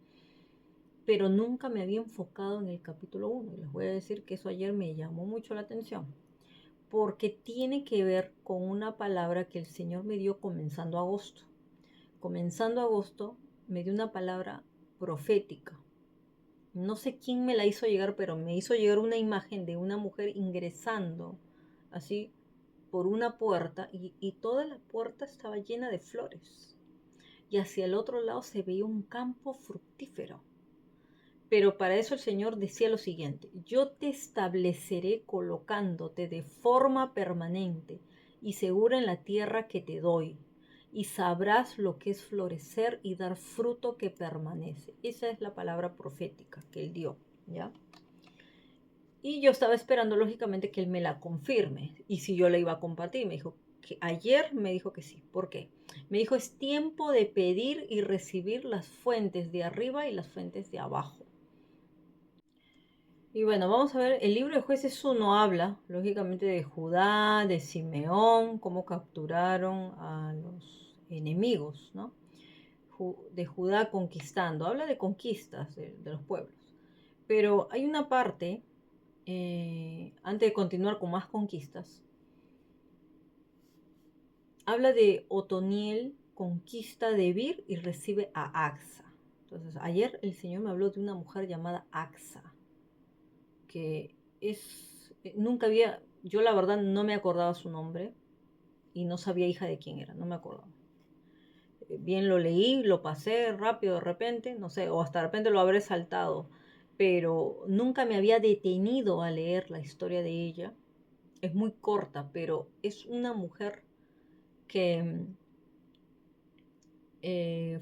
pero nunca me había enfocado en el capítulo 1. Y les voy a decir que eso ayer me llamó mucho la atención, porque tiene que ver con una palabra que el Señor me dio comenzando agosto. Comenzando agosto me dio una palabra profética. No sé quién me la hizo llegar, pero me hizo llegar una imagen de una mujer ingresando así por una puerta y toda la puerta estaba llena de flores. Y hacia el otro lado se veía un campo fructífero. Pero para eso el Señor decía lo siguiente: yo te estableceré colocándote de forma permanente y segura en la tierra que te doy, y sabrás lo que es florecer y dar fruto que permanece. Esa es la palabra profética que Él dio, ¿ya? Y yo estaba esperando, lógicamente, que Él me la confirme, y si yo la iba a compartir. Me dijo que ayer me dijo que sí. ¿Por qué? Me dijo: es tiempo de pedir y recibir las fuentes de arriba y las fuentes de abajo. Y bueno, vamos a ver, el libro de Jueces 1 habla, lógicamente, de Judá, de Simeón, cómo capturaron a los enemigos, ¿no? De Judá conquistando, habla de conquistas de los pueblos. Pero hay una parte, antes de continuar con más conquistas, habla de Otoniel conquista Debir y recibe a Axa. Entonces, ayer el Señor me habló de una mujer llamada Axa, que nunca había, yo la verdad no me acordaba su nombre y no sabía hija de quién era, no me acordaba. Bien lo leí, lo pasé rápido de repente, no sé, o hasta de repente lo habré saltado, pero nunca me había detenido a leer la historia de ella. Es muy corta, pero es una mujer que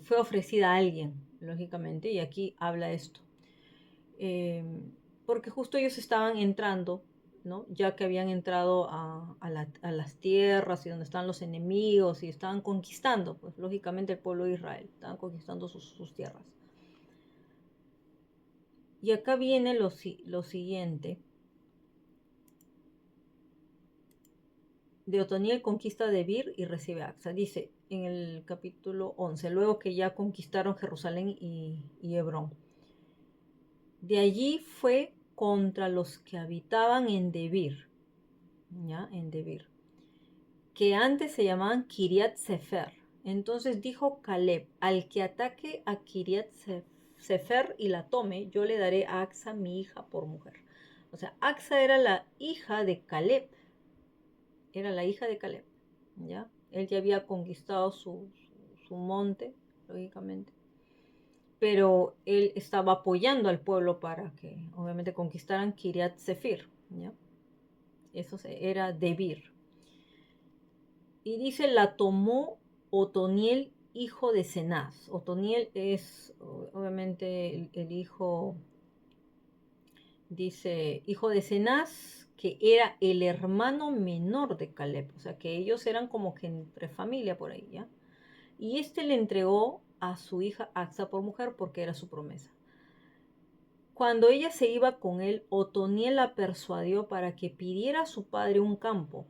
fue ofrecida a alguien, lógicamente, y aquí habla esto. Eh, Porque justo ellos estaban entrando, ¿no? Ya que habían entrado a las tierras y donde están los enemigos y estaban conquistando, pues lógicamente el pueblo de Israel, estaban conquistando sus tierras. Y acá viene lo siguiente. De Otoniel conquista Debir y recibe a Axa. Dice en el capítulo 11, luego que ya conquistaron Jerusalén y Hebrón. De allí fue contra los que habitaban en Debir, ¿ya? En Debir, que antes se llamaban Kiriat Sefer. Entonces dijo Caleb: al que ataque a Kiriat Sefer y la tome, yo le daré a Axa mi hija por mujer. O sea, Axa era la hija de Caleb, era la hija de Caleb, ¿ya? Él ya había conquistado su monte, lógicamente, pero él estaba apoyando al pueblo para que, obviamente, conquistaran Kiriat Sefer, ¿ya? Eso era Debir. Y dice: la tomó Otoniel, hijo de Cenaz. Otoniel es, obviamente, el hijo, dice, hijo de Cenaz, que era el hermano menor de Caleb. O sea, que ellos eran como que entre familia por ahí, ¿ya? Y este le entregó a su hija Axa por mujer porque era su promesa. Cuando ella se iba con él, Otoniel la persuadió para que pidiera a su padre un campo.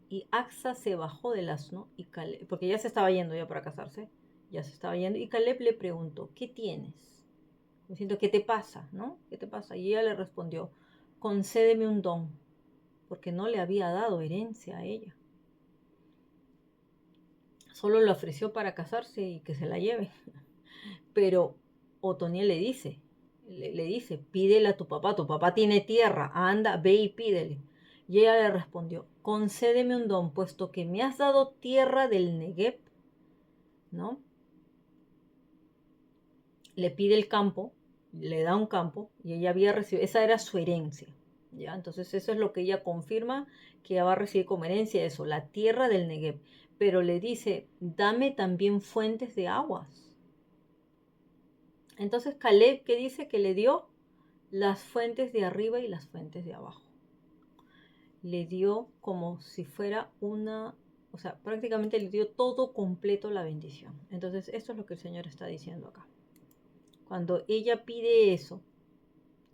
Y Axa se bajó del asno y Caleb, porque ya se estaba yendo ya para casarse, ya se estaba yendo, y Caleb le preguntó: ¿qué tienes? Me siento, ¿qué te pasa? ¿No? ¿Qué te pasa? Y ella le respondió: concédeme un don, porque no le había dado herencia a ella. Solo le ofreció para casarse y que se la lleve. Pero Otoniel le dice: pídele a tu papá tiene tierra, anda, ve y pídele. Y ella le respondió: concédeme un don, puesto que me has dado tierra del Negev, ¿no? Le pide el campo, le da un campo y ella había recibido, esa era su herencia, ¿ya? Entonces eso es lo que ella confirma que ella va a recibir como herencia, eso, la tierra del Negev. Pero le dice, dame también fuentes de aguas. Entonces Caleb, ¿qué dice? Que le dio las fuentes de arriba y las fuentes de abajo. Le dio como si fuera una, o sea, prácticamente le dio todo completo la bendición. Entonces esto es lo que el Señor está diciendo acá. Cuando ella pide eso,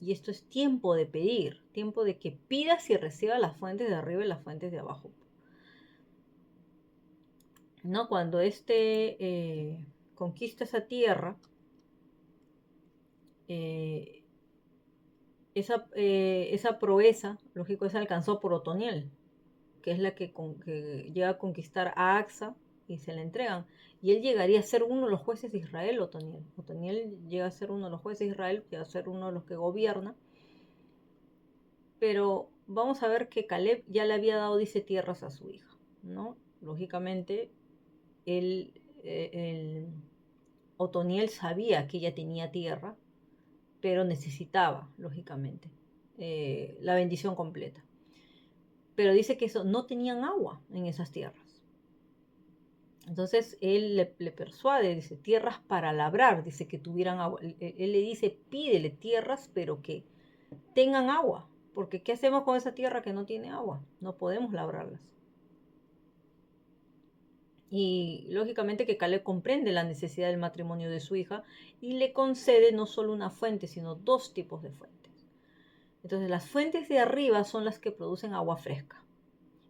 y esto es tiempo de pedir, tiempo de que pidas y recibas las fuentes de arriba y las fuentes de abajo. ¿No? Cuando conquista esa tierra, eh, esa proeza, lógico, es alcanzó por Otoniel, que es la que llega a conquistar a Axa y se le entregan. Y él llegaría a ser uno de los jueces de Israel, Otoniel. Otoniel llega a ser uno de los jueces de Israel, llega a ser uno de los que gobierna. Pero vamos a ver que Caleb ya le había dado, dice, tierras a su hija, ¿no? Lógicamente, el Otoniel sabía que ella tenía tierra, pero necesitaba, lógicamente, la bendición completa. Pero dice que eso, no tenían agua en esas tierras. Entonces él le persuade, dice, tierras para labrar, dice que tuvieran agua. Él le dice, pídele tierras, pero que tengan agua. Porque ¿qué hacemos con esa tierra que no tiene agua? No podemos labrarlas. Y lógicamente que Caleb comprende la necesidad del matrimonio de su hija y le concede no solo una fuente, sino dos tipos de fuentes. Entonces las fuentes de arriba son las que producen agua fresca,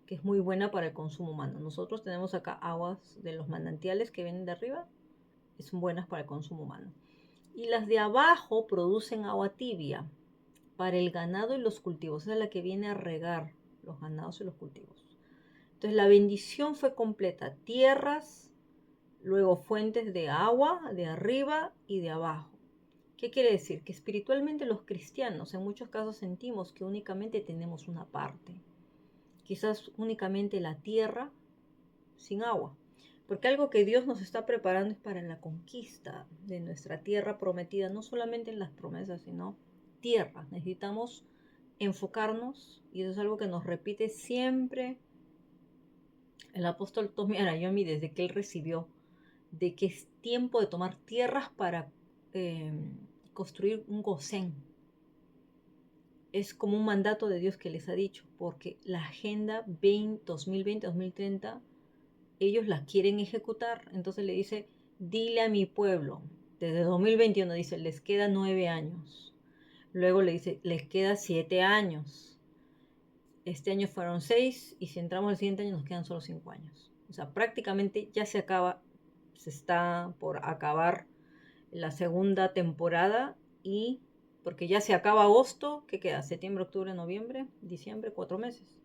que es muy buena para el consumo humano. Nosotros tenemos acá aguas de los manantiales que vienen de arriba, son buenas para el consumo humano. Y las de abajo producen agua tibia para el ganado y los cultivos. Esa es la que viene a regar los ganados y los cultivos. Entonces la bendición fue completa. Tierras, luego fuentes de agua de arriba y de abajo. ¿Qué quiere decir? Que espiritualmente los cristianos en muchos casos sentimos que únicamente tenemos una parte. Quizás únicamente la tierra sin agua. Porque algo que Dios nos está preparando es para la conquista de nuestra tierra prometida, no solamente en las promesas, sino tierra. Necesitamos enfocarnos, y eso es algo que nos repite siempre el apóstol Tommy Arayomi desde que él recibió, de que es tiempo de tomar tierras para construir un Gosén. Es como un mandato de Dios que les ha dicho, porque la agenda 2020-2030 ellos la quieren ejecutar. Entonces le dice, dile a mi pueblo, desde 2021 dice, les queda 9 años. Luego le dice, les queda 7 años. Este año fueron 6 y si entramos el siguiente año nos quedan solo 5 años. O sea, prácticamente ya se acaba, se está por acabar la segunda temporada y porque ya se acaba agosto, ¿qué queda? Septiembre, octubre, noviembre, diciembre, 4 meses.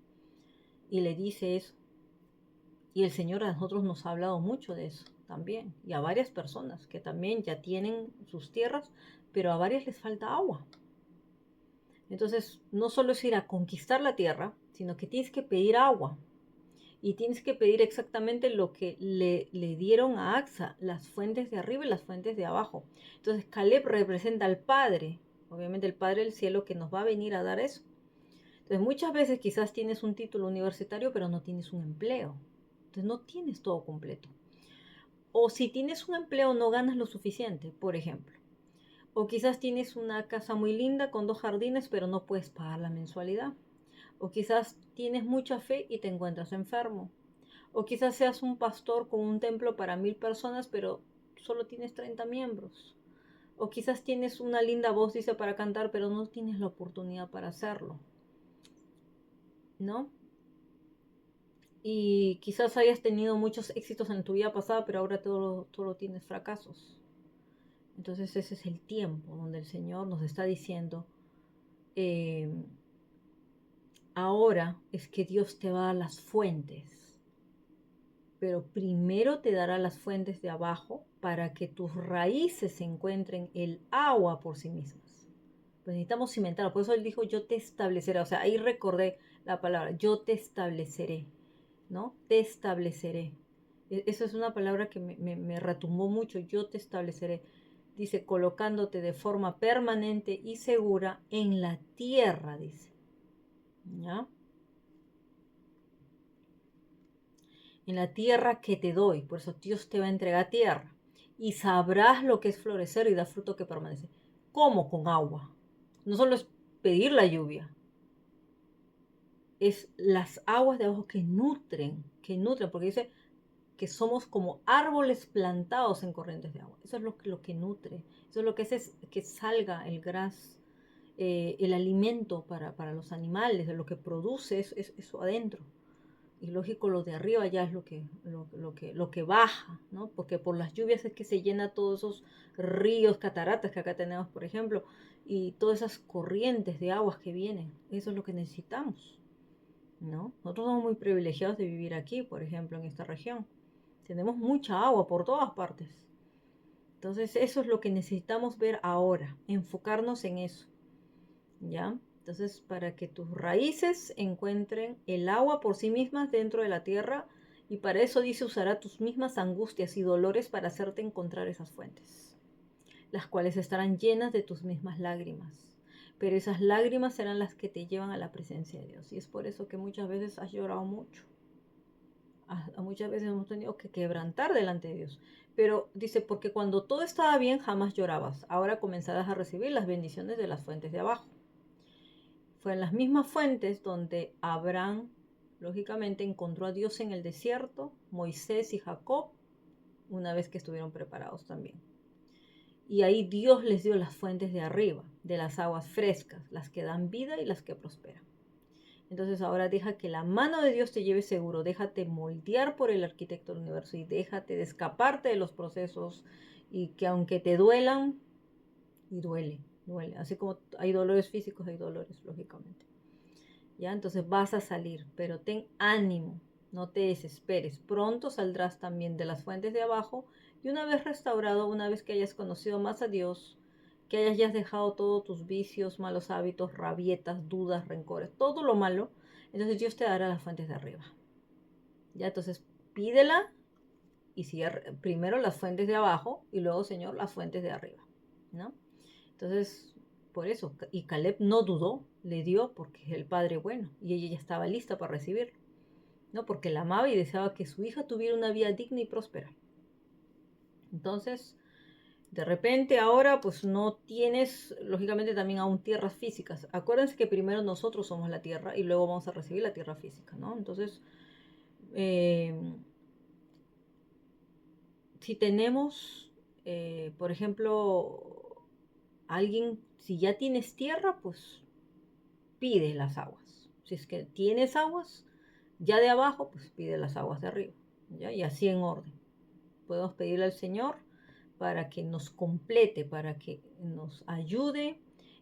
Y le dice eso. Y el Señor a nosotros nos ha hablado mucho de eso también. Y a varias personas que también ya tienen sus tierras, pero a varias les falta agua. Entonces, no solo es ir a conquistar la tierra, sino que tienes que pedir agua. Y tienes que pedir exactamente lo que le dieron a Axa, las fuentes de arriba y las fuentes de abajo. Entonces, Caleb representa al Padre, obviamente el Padre del cielo que nos va a venir a dar eso. Entonces, muchas veces quizás tienes un título universitario, pero no tienes un empleo. Entonces, no tienes todo completo. O si tienes un empleo, no ganas lo suficiente, por ejemplo. O quizás tienes una casa muy linda con 2 jardines, pero no puedes pagar la mensualidad. O quizás tienes mucha fe y te encuentras enfermo. O quizás seas un pastor con un templo para 1000 personas, pero solo tienes 30 miembros. O quizás tienes una linda voz, dice, para cantar, pero no tienes la oportunidad para hacerlo. ¿No? Y quizás hayas tenido muchos éxitos en tu vida pasada, pero ahora todo tienes fracasos. Entonces ese es el tiempo donde el Señor nos está diciendo, eh, ahora es que Dios te va a dar las fuentes, pero primero te dará las fuentes de abajo para que tus raíces encuentren el agua por sí mismas. Pues necesitamos cimentar, por eso Él dijo, yo te estableceré, o sea, ahí recordé la palabra, yo te estableceré, ¿no? Te estableceré. Esa es una palabra que me retumbó mucho. Yo te estableceré, dice, colocándote de forma permanente y segura en la tierra, dice. ¿Ya? En la tierra que te doy. Por eso Dios te va a entregar tierra. Y sabrás lo que es florecer y dar fruto que permanece. ¿Cómo? Con agua. No solo es pedir la lluvia, es las aguas de abajo que nutren, porque dice que somos como árboles plantados en corrientes de agua. Eso es lo que nutre, eso es lo que hace es que salga el gras, el alimento para los animales, lo que produce es eso adentro. Y lógico, lo de arriba ya es lo que baja, ¿no? Porque por las lluvias es que se llena todos esos ríos, cataratas que acá tenemos, por ejemplo, y todas esas corrientes de aguas que vienen. Eso es lo que necesitamos, ¿no? Nosotros somos muy privilegiados de vivir aquí, por ejemplo, en esta región. Tenemos mucha agua por todas partes. Entonces, eso es lo que necesitamos ver ahora, enfocarnos en eso, ¿ya? Entonces, para que tus raíces encuentren el agua por sí mismas dentro de la tierra, y para eso dice, usará tus mismas angustias y dolores para hacerte encontrar esas fuentes, las cuales estarán llenas de tus mismas lágrimas. Pero esas lágrimas serán las que te llevan a la presencia de Dios. Y es por eso que muchas veces has llorado mucho. Muchas veces hemos tenido que quebrantar delante de Dios. Pero dice, porque cuando todo estaba bien jamás llorabas. Ahora comenzarás a recibir las bendiciones de las fuentes de abajo. Fue en las mismas fuentes donde Abraham, lógicamente, encontró a Dios en el desierto, Moisés y Jacob, una vez que estuvieron preparados también. Y ahí Dios les dio las fuentes de arriba, de las aguas frescas, las que dan vida y las que prosperan. Entonces ahora deja que la mano de Dios te lleve seguro, déjate moldear por el arquitecto del universo y déjate de escaparte de los procesos y que aunque te duelan, y duele, así como hay dolores físicos, hay dolores, lógicamente. ¿Ya? Entonces vas a salir, pero ten ánimo, no te desesperes. Pronto saldrás también de las fuentes de abajo y una vez restaurado, una vez que hayas conocido más a Dios, que hayas ya dejado todos tus vicios, malos hábitos, rabietas, dudas, rencores, todo lo malo, entonces Dios te dará las fuentes de arriba. ¿Ya? Entonces pídela y cierra primero las fuentes de abajo y luego, Señor, las fuentes de arriba, ¿no? Entonces, por eso, y Caleb no dudó, le dio porque es el padre bueno y ella ya estaba lista para recibirlo, ¿no? Porque la amaba y deseaba que su hija tuviera una vida digna y próspera. Entonces, de repente ahora pues no tienes, lógicamente también aún tierras físicas. Acuérdense que primero nosotros somos la tierra y luego vamos a recibir la tierra física, ¿no? Entonces, eh, si tenemos, por ejemplo, alguien, si ya tienes tierra, pues pide las aguas. Si es que tienes aguas ya de abajo, pues pide las aguas de arriba, ¿ya? Y así en orden. Podemos pedirle al Señor para que nos complete, para que nos ayude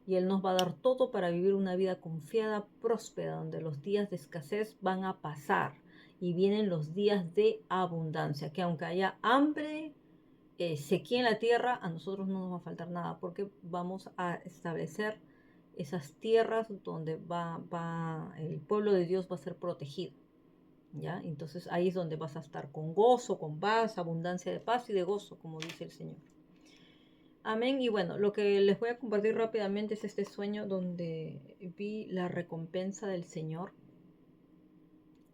y Él nos va a dar todo para vivir una vida confiada, próspera, donde los días de escasez van a pasar y vienen los días de abundancia, que aunque haya hambre, sequía en la tierra, a nosotros no nos va a faltar nada porque vamos a establecer esas tierras donde el pueblo de Dios va a ser protegido. ¿Ya? Entonces ahí es donde vas a estar con gozo, con paz, abundancia de paz y de gozo, como dice el Señor. Amén. Y bueno, lo que les voy a compartir rápidamente es este sueño donde vi la recompensa del Señor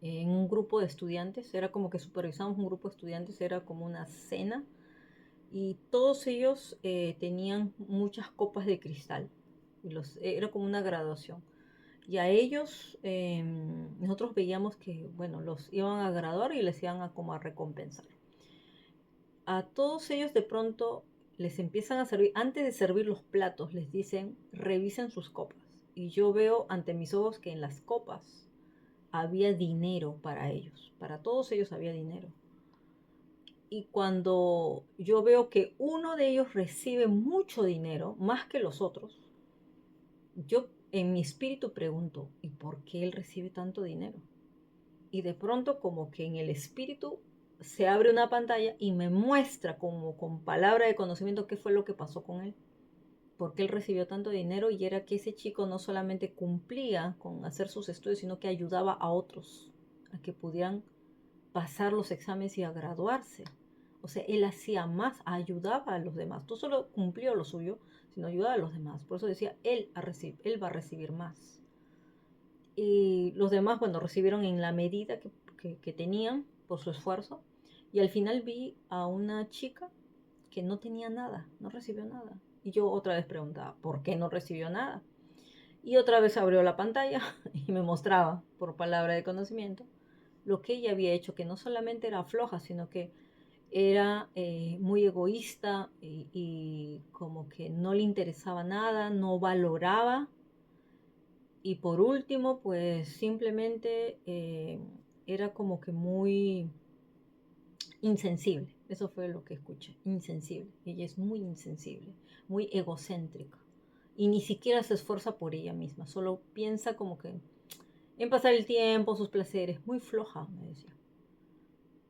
en un grupo de estudiantes. Era como que supervisamos un grupo de estudiantes, era como una cena y todos ellos tenían muchas copas de cristal. Era como una graduación. Y a ellos nosotros veíamos que, bueno, los iban a graduar y les iban a como a recompensar. A todos ellos de pronto les empiezan a servir, antes de servir los platos, les dicen, revisen sus copas. Y yo veo ante mis ojos que en las copas había dinero para ellos, para todos ellos había dinero. Y cuando yo veo que uno de ellos recibe mucho dinero, más que los otros, yo en mi espíritu pregunto, ¿y por qué él recibe tanto dinero? Y de pronto como que en el espíritu se abre una pantalla y me muestra como con palabra de conocimiento qué fue lo que pasó con él. Por qué él recibió tanto dinero y era que ese chico no solamente cumplía con hacer sus estudios, sino que ayudaba a otros a que pudieran pasar los exámenes y a graduarse. O sea, él hacía más, ayudaba a los demás. No solo cumplió lo suyo, sino ayudaba a los demás. Por eso decía, él va a recibir más. Y los demás, bueno, recibieron en la medida que tenían por su esfuerzo. Y al final vi a una chica que no tenía nada, no recibió nada. Y yo otra vez preguntaba, ¿por qué no recibió nada? Y otra vez abrió la pantalla y me mostraba, por palabra de conocimiento, lo que ella había hecho, que no solamente era floja, sino que era muy egoísta y como que no le interesaba nada, no valoraba. Y por último, pues simplemente era como que muy insensible. Eso fue lo que escuché, insensible. Ella es muy insensible, muy egocéntrica. Y ni siquiera se esfuerza por ella misma, solo piensa como que en pasar el tiempo, sus placeres. Muy floja, me decía.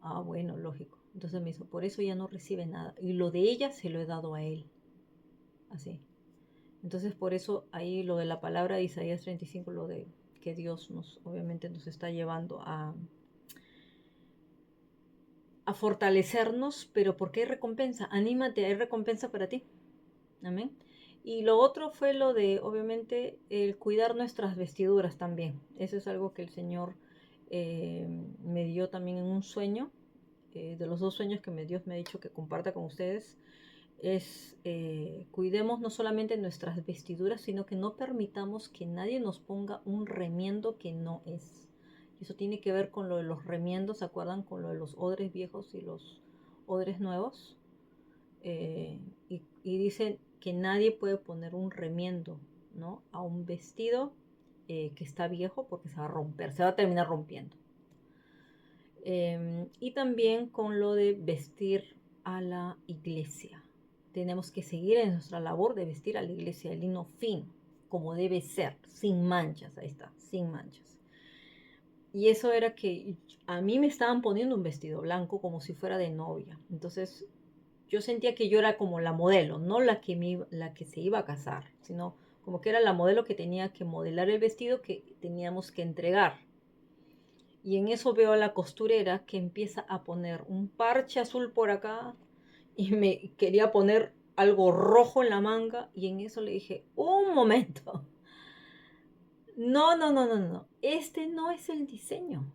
Ah, bueno, lógico. Entonces me dijo, por eso ya no recibe nada. Y lo de ella se lo he dado a él. Así. Entonces por eso ahí lo de la palabra de Isaías 35, lo de que Dios obviamente nos está llevando a fortalecernos, pero porque hay recompensa. Anímate, hay recompensa para ti. Amén. Y lo otro fue lo de, obviamente, el cuidar nuestras vestiduras también. Eso es algo que el Señor me dio también en un sueño. De los dos sueños que Dios me ha dicho que comparta con ustedes, es cuidemos no solamente nuestras vestiduras, sino que no permitamos que nadie nos ponga un remiendo que no es. Y eso tiene que ver con lo de los remiendos, ¿se acuerdan? Con lo de los odres viejos y los odres nuevos. Y dicen que nadie puede poner un remiendo, ¿no? A un vestido que está viejo porque se va a romper, se va a terminar rompiendo. Y también con lo de vestir a la iglesia. Tenemos que seguir en nuestra labor de vestir a la iglesia de lino fino, como debe ser, sin manchas, ahí está, sin manchas. Y eso era que a mí me estaban poniendo un vestido blanco como si fuera de novia. Entonces yo sentía que yo era como la modelo, no la que se iba a casar, sino como que era la modelo que tenía que modelar el vestido que teníamos que entregar. Y en eso veo a la costurera que empieza a poner un parche azul por acá y me quería poner algo rojo en la manga y en eso le dije, un momento, no, no, no, no, no, este no es el diseño.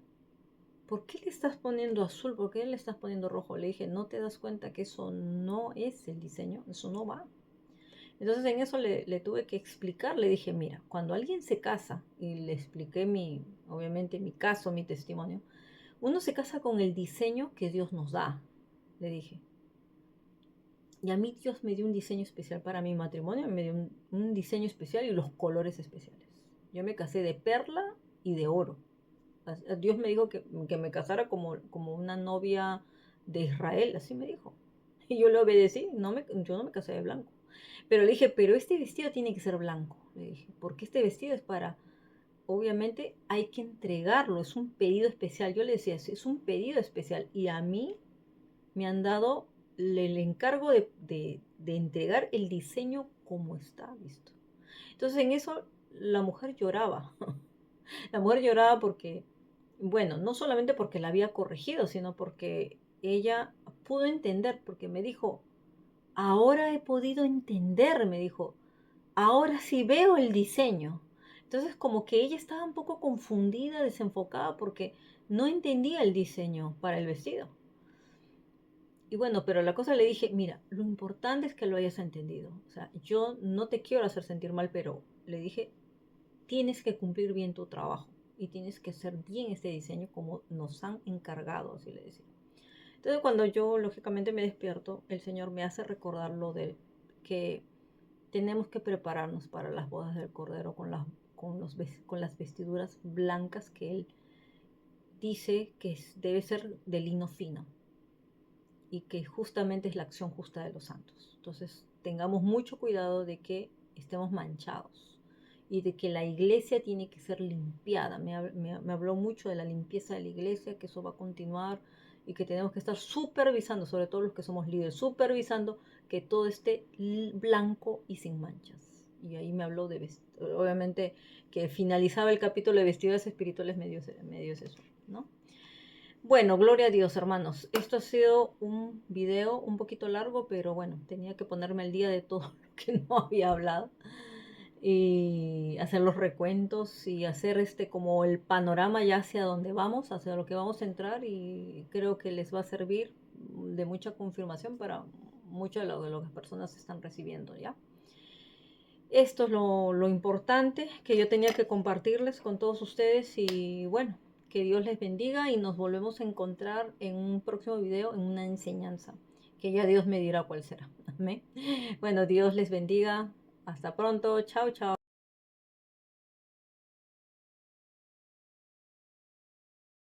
¿Por qué le estás poniendo azul? ¿Por qué le estás poniendo rojo? Le dije, ¿no te das cuenta que eso no es el diseño? Eso no va. Entonces en eso le tuve que explicar, le dije, mira, cuando alguien se casa, y le expliqué obviamente mi caso, mi testimonio, uno se casa con el diseño que Dios nos da, le dije. Y a mí Dios me dio un diseño especial para mi matrimonio, me dio un diseño especial y los colores especiales. Yo me casé de perla y de oro. Dios me dijo que me casara como una novia de Israel, así me dijo. Y yo le obedecí, yo no me casé de blanco. Pero le dije, pero este vestido tiene que ser blanco, le dije, porque este vestido es para, obviamente hay que entregarlo, es un pedido especial. Yo le decía, es un pedido especial y a mí me han dado el encargo de entregar el diseño como está visto. Entonces en eso la mujer lloraba. La mujer lloraba porque, bueno, no solamente porque la había corregido, sino porque ella pudo entender, porque me dijo, ahora he podido entender, me dijo, ahora sí veo el diseño. Entonces como que ella estaba un poco confundida, desenfocada, porque no entendía el diseño para el vestido. Y bueno, pero la cosa le dije, mira, lo importante es que lo hayas entendido. O sea, yo no te quiero hacer sentir mal, pero le dije, tienes que cumplir bien tu trabajo y tienes que hacer bien este diseño como nos han encargado, así le decía. Entonces cuando yo lógicamente me despierto, el Señor me hace recordar lo de que tenemos que prepararnos para las bodas del Cordero con las vestiduras blancas que Él dice que debe ser de lino fino y que justamente es la acción justa de los santos. Entonces tengamos mucho cuidado de que estemos manchados y de que la iglesia tiene que ser limpiada. Me habló mucho de la limpieza de la iglesia, que eso va a continuar y que tenemos que estar supervisando, sobre todo los que somos líderes, supervisando que todo esté blanco y sin manchas. Y ahí me habló obviamente que finalizaba el capítulo de vestiduras espirituales medio es eso, ¿no? Bueno, gloria a Dios, hermanos. Esto ha sido un video un poquito largo, pero bueno, tenía que ponerme al día de todo lo que no había hablado y hacer los recuentos y hacer como el panorama ya hacia dónde vamos, hacia lo que vamos a entrar y creo que les va a servir de mucha confirmación para mucho de lo que las personas están recibiendo, ¿ya? Esto es lo importante que yo tenía que compartirles con todos ustedes y bueno, que Dios les bendiga y nos volvemos a encontrar en un próximo video, en una enseñanza, que ya Dios me dirá cuál será. Amén. Bueno, Dios les bendiga. Hasta pronto. Chao, chao.